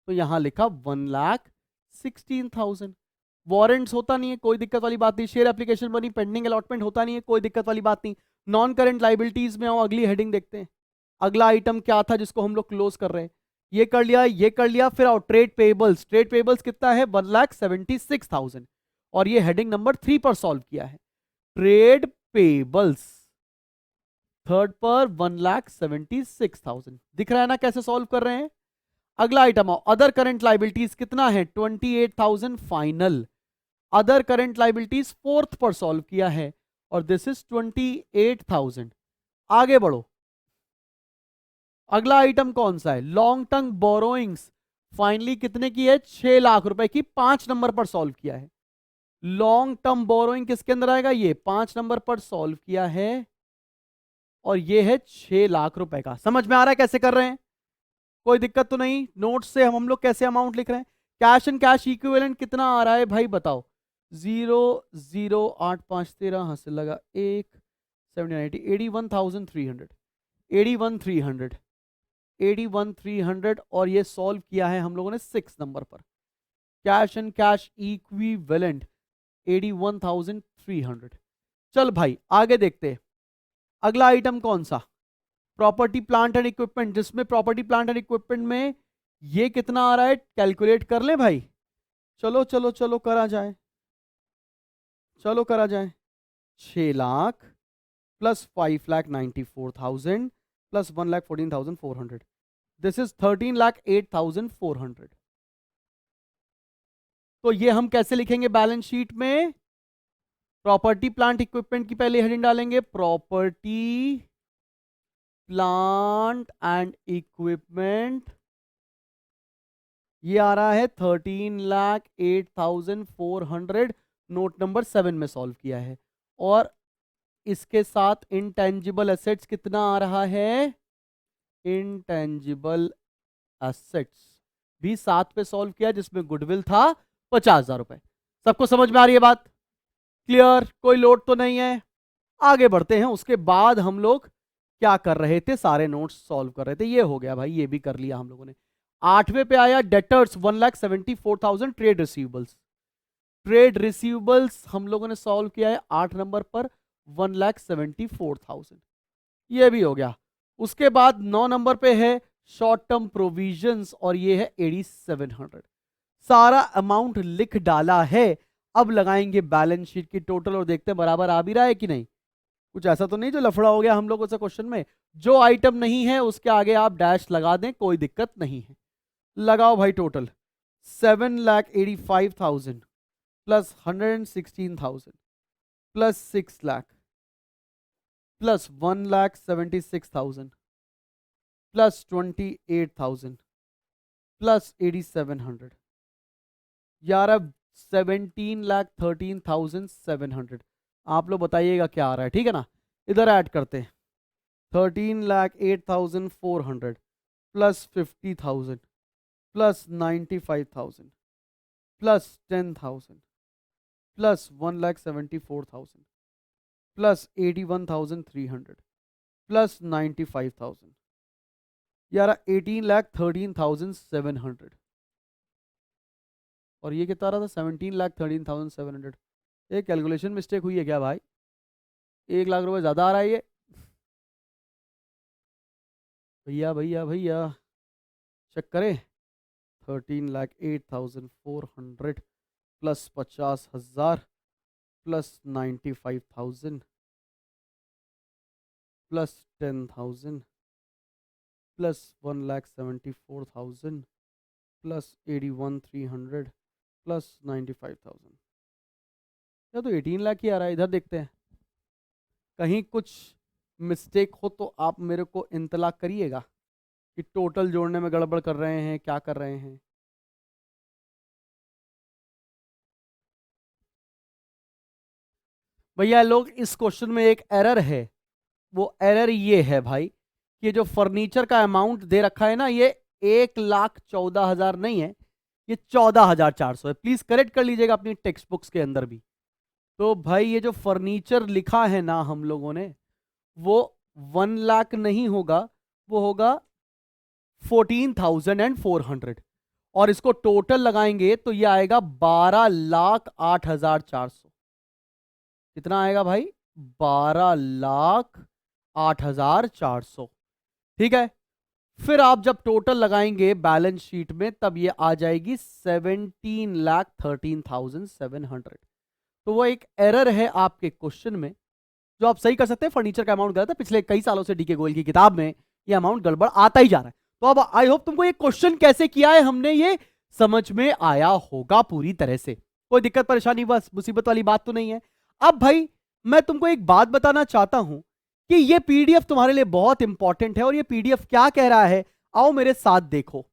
S1: तो यहां लिखा 1,16,000। वारंट्स होता नहीं है, कोई दिक्कत वाली बात नहीं। शेयर एप्लीकेशन बनी, पेंडिंग अलॉटमेंट होता नहीं है, कोई दिक्कत वाली बात नहीं। नॉन करंट लाइबिलिटीज में आओ, अगली हेडिंग देखते हैं। अगला आइटम क्या था जिसको हम लोग क्लोज कर रहे हैं? ये कर लिया, ये कर लिया। फिर आओ ट्रेड पेबल्स। ट्रेड पेबल्स कितना है? 1,76,000। और ये हेडिंग नंबर 3 पर सॉल्व किया है। ट्रेड पेबल्स थर्ड पर 1,76,000। दिख रहा है ना कैसे सॉल्व कर रहे हैं? अगला आइटम आओ, अदर करंट लाइबिलिटीज कितना है? 28,000 final. Other current liabilities fourth पर सॉल्व किया है और दिस इज 28,000। आगे बढ़ो, अगला आइटम कौन सा है? लॉन्ग टर्म बोरोइंग्स फाइनली कितने की है? 6 लाख रुपए की। 5 नंबर पर सॉल्व किया है। लॉन्ग टर्म बोरोइंग किसके अंदर आएगा? ये 5 नंबर पर सॉल्व किया है और ये है 6 लाख रुपए का। समझ में आ रहा है कैसे कर रहे हैं? कोई दिक्कत तो नहीं? नोट्स से हम लोग कैसे अमाउंट लिख रहे हैं? कैश एंड कैश इक्विवेलेंट कितना आ रहा है भाई बताओ? 0,0,8,5,13 हासिल लगा 1 790 81,300 81,300 81,300। और ये सॉल्व किया है हम लोगों ने 6 नंबर पर। Cash and cash equivalent 81,300। चल भाई आगे देखते हैं। अगला आइटम कौन सा? प्रॉपर्टी प्लांट एंड इक्विपमेंट, जिसमें प्रॉपर्टी प्लांट एंड इक्विपमेंट में ये कितना आ रहा है? कैलकुलेट कर ले भाई। चलो चलो चलो करा जाए, चलो करा जाए। 6 lakh plus 5,94,000 plus 1,14,400, this is 13,08,400। तो ये हम कैसे लिखेंगे बैलेंस शीट में? प्रॉपर्टी प्लांट इक्विपमेंट की पहले हेडिंग डालेंगे, प्रॉपर्टी प्लांट एंड इक्विपमेंट। ये आ रहा है 13,08,400। नोट नंबर 7 में सॉल्व किया है। और इसके साथ इंटेंजिबल एसेट्स कितना आ रहा है? इंटेंजिबल एसेट्स भी 7 पे सॉल्व किया, जिसमें गुडविल था 50,000 रुपए। सबको समझ में आ रही है बात? क्लियर? कोई लोड तो नहीं है? आगे बढ़ते हैं। उसके बाद हम लोग क्या कर रहे थे? सारे नोट्स सॉल्व कर रहे थे। ये हो गया भाई, ये भी कर लिया हम लोगों ने। 8वें पे आया debtors 1,74,000 trade receivables. Trade receivables हम लोगों ने सॉल्व किया है 8 नंबर पर 1,74,000। ये भी हो गया। उसके बाद 9 नंबर पे है शॉर्ट टर्म प्रोविजंस और ये है 8,700। सारा अमाउंट लिख डाला है। अब लगाएंगे बैलेंस शीट की टोटल और देखते हैं बराबर आ भी रहा है कि नहीं। कुछ ऐसा तो नहीं जो लफड़ा हो गया हम लोगों से क्वेश्चन में? जो आइटम नहीं है उसके आगे आप डैश लगा दें, कोई दिक्कत नहीं है। लगाओ भाई total. 7,85,000 plus 116,000 plus 6 lakh plus 1,76,000 plus 28,000 plus 8,700। यार अब 17,13,700। आप लोग बताइएगा क्या आ रहा है, ठीक है ना? इधर ऐड करते हैं। 13,08,400 plus 50,000 plus 95,000 plus 10,000 plus 1,74,000 plus 81,300 plus 95,000। यार 18,13,700। और ये कितना रहा था 17,13,700। ये कैलकुलेशन मिस्टेक हुई है क्या भाई? 1 लाख रुपए ज़्यादा आ रहा है ये। भैया भैया भैया चेक करें। 13,08,400 plus 50,000 plus 95,000 plus 10,000 plus 1,74,000 plus 81,300 plus 95,000। या तो 18 लाख ही आ रहा है। इधर देखते हैं, कहीं कुछ मिस्टेक हो तो आप मेरे को इंतला करिएगा कि टोटल जोड़ने में गड़बड़ कर रहे हैं, क्या कर रहे हैं। भैया लोग, इस क्वेश्चन में एक एरर है। वो एरर ये है भाई कि ये जो फर्नीचर का अमाउंट दे रखा है ना, ये 1,14,000 नहीं है, ये 14,400 है। प्लीज करेक्ट कर लीजिएगा अपनी टेक्स्ट बुक्स के अंदर भी। तो भाई ये जो फर्नीचर लिखा है ना हम लोगों ने, वो 1 लाख नहीं होगा, वो होगा 14,400। और इसको टोटल लगाएंगे तो ये आएगा 12,08,400। कितना आएगा भाई? 12,08,400। ठीक है। फिर आप जब टोटल लगाएंगे बैलेंस शीट में, तब ये आ जाएगी 17,13,700। तो वो एक एरर है आपके क्वेश्चन में, जो आप सही कर सकते हैं। फर्नीचर का अमाउंट गलत है, पिछले कई सालों से डीके गोयल की किताब में ये अमाउंट गड़बड़ आता ही जा रहा है। तो अब आई होप तुमको ये क्वेश्चन कैसे किया है हमने, ये समझ में आया होगा पूरी तरह से। कोई दिक्कत परेशानी, बस मुसीबत वाली बात तो नहीं है। अब भाई मैं तुमको एक बात बताना चाहता हूं कि ये पीडीएफ तुम्हारे लिए बहुत इंपॉर्टेंट है। और ये पीडीएफ क्या कह रहा है, आओ मेरे साथ देखो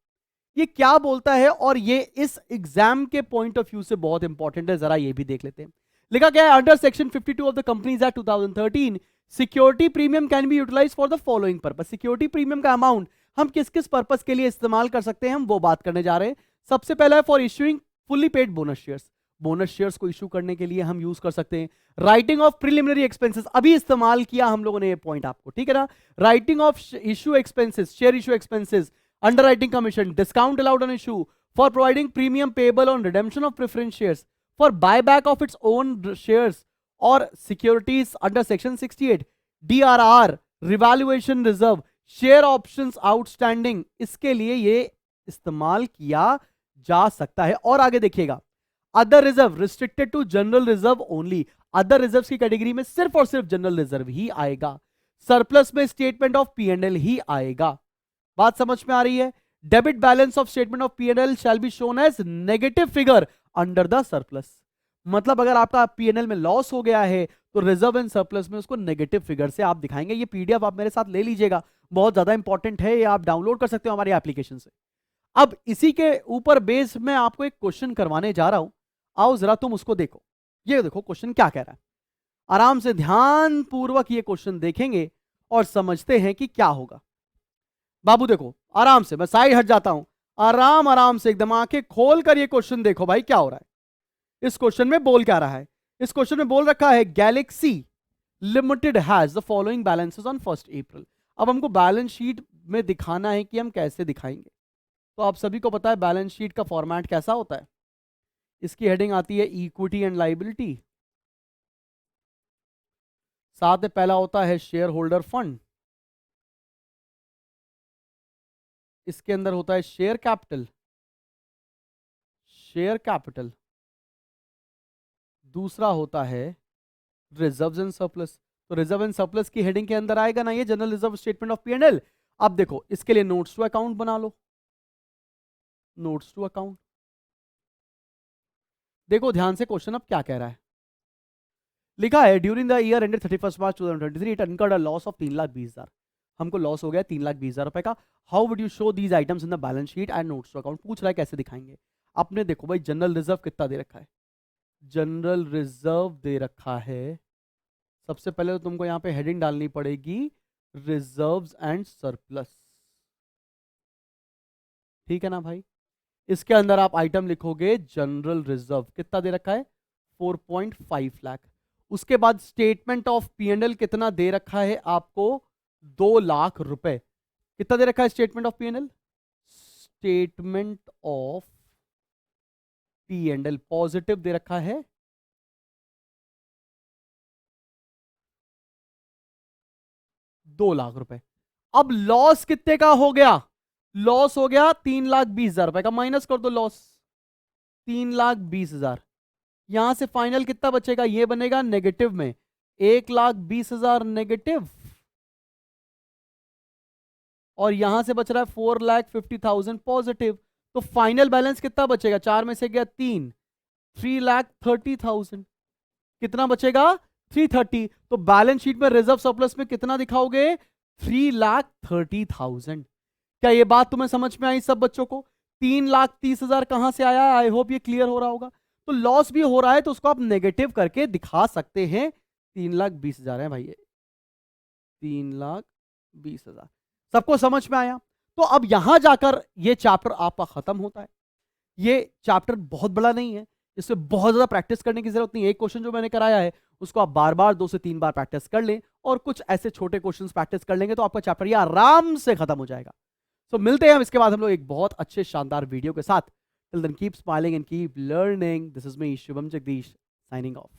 S1: ये क्या बोलता है। और ये इस एग्जाम के पॉइंट ऑफ व्यू से बहुत इंपॉर्टेंट है, जरा ये भी देख लेते हैं। लिखा क्या है? Under section 52 of the companies act 2013 security premium can be utilise for the following purpose. Security premium का अमाउंट हम किस किस पर्पस के लिए इस्तेमाल कर सकते हैं, हम वो बात करने जा रहे हैं। सबसे पहला है for issuing fully paid bonus shares. Bonus shares को इशू करने के लिए हम यूज कर सकते हैं। राइटिंग ऑफ प्रिलिमिनरी एक्सपेंसेस, अभी इस्तेमाल किया हम लोगों ने ये पॉइंट आपको, ठीक है ना। Writing of issue expenses, share issue expenses, underwriting commission, discount allowed on issue, for providing premium payable on redemption of preference shares, for buyback of its own shares or securities under section 68, DRR, revaluation reserve, share options outstanding, इसके लिए ये इस्तेमाल किया जा सकता है। और आगे देखिएगा, other reserve restricted to general reserve only. Other reserve की कैटेगरी में सिर्फ और सिर्फ जनरल रिजर्व ही आएगा। सरप्लस में स्टेटमेंट ऑफ पी&एल ही आएगा। बात समझ में आ रही है? Debit balance of statement of P and L shall be shown as negative figure under the surplus. मतलब अगर आपका पी&एल में लॉस हो गया है तो रिजर्व एंड सरप्लस में उसको नेगेटिव फिगर से आप दिखाएंगे। ये पीडीएफ आप मेरे साथ ले लीजिएगा, बहुत ज्यादा इंपॉर्टेंट है। ये आप डाउनलोड कर सकते हो हमारे एप्लीकेशन से। अब इसी के ऊपर बेस में आपको एक क्वेश्चन करवाने जा रहा हूं, आओ जरा तुम उसको देखो। ये देखो क्वेश्चन क्या कह रहा है, आराम से ध्यान पूर्वक ये क्वेश्चन देखेंगे और समझते हैं कि क्या होगा। बाबू देखो आराम से, मैं साइड हट जाता हूं, आराम आराम से एकदम आंखें खोल कर ये क्वेश्चन देखो भाई क्या हो रहा है। इस क्वेश्चन में बोल क्या रहा है? इस क्वेश्चन में बोल रखा है Galaxy limited has the following balances on 1 अप्रैल। अब हमको बैलेंस शीट में दिखाना है कि हम कैसे दिखाएंगे। तो आप सभी को पता है बैलेंस शीट का फॉर्मेट कैसा होता है। इसकी हेडिंग आती है इक्विटी एंड लायबिलिटी, साथ में पहला होता है शेयर होल्डर फंड, इसके अंदर होता है शेयर कैपिटल, शेयर कैपिटल, दूसरा होता है रिजर्व्स एंड सरप्लस। तो रिजर्व एंड सरप्लस की हेडिंग के अंदर आएगा ना ये general reserve statement of P&L. अब देखो इसके लिए नोट्स टू अकाउंट बना लो, नोट्स टू अकाउंट। देखो ध्यान से क्वेश्चन अब क्या कह रहा है। लिखा है during the year ended 31 March 2023 it incurred a loss of 3,20,000। हमको लॉस हो गया 3,20,000 रुपए का। How would you show these items in the balance sheet and notes to account. पूछ रहा है कैसे दिखाएंगे। आपने देखो भाई जनरल रिजर्व कितना दे रखा है, जनरल रिजर्व दे रखा है। सबसे पहले तो तुमको यहां पे हेडिंग डालनी पड़ेगी रिजर्व्स एंड सरप्लस, ठीक है ना भाई। इसके अंदर आप आइटम लिखोगे जनरल रिजर्व, कितना दे रखा है 4.5 लाख। उसके बाद स्टेटमेंट ऑफ पी&एल कितना दे रखा है आपको 2 लाख रुपए। कितना दे रखा है statement of P and L, statement of P&L positive दे रखा है, 2 लाख रुपए। अब लॉस कितने का हो गया? लॉस हो गया 3,20,000 रुपए का, माइनस कर दो लॉस, 3,20,000। यहां से फाइनल कितना बचेगा? ये बनेगा नेगेटिव में, 1,20,000 नेगेटिव, और यहां से बच रहा है 4,50,000 पॉजिटिव। तो फाइनल बैलेंस कितना बचेगा? 4 में से गया 3, 3,30,000। कितना बचेगा? 330। तो बैलेंस शीट में रिजर्व सरप्लस में कितना दिखाओगे? 3,30,000। क्या ये बात तुम्हें समझ में आई सब बच्चों को? 3,30,000 कहां से आया? आई होप ये क्लियर हो रहा होगा। तो लॉस भी हो रहा है तो उसको आप नेगेटिव करके दिखा सकते हैं। 3,20,000 है भाई, 3,20,000। सबको समझ में आया? तो अब यहां जाकर ये चैप्टर आपका खत्म होता है। ये चैप्टर बहुत बड़ा नहीं है, इसमें बहुत ज्यादा प्रैक्टिस करने की जरूरत नहीं है। एक क्वेश्चन जो मैंने कराया है उसको आप बार बार 2 से 3 बार प्रैक्टिस कर लें, और कुछ ऐसे छोटे क्वेश्चंस प्रैक्टिस कर लेंगे तो आपका चैप्टर ये आराम से खत्म हो जाएगा। सो मिलते हैं हम इसके बाद हम लोग एक बहुत अच्छे शानदार वीडियो के साथ। Till then keep smiling and keep learning. This is me Shubham Jagdish signing of.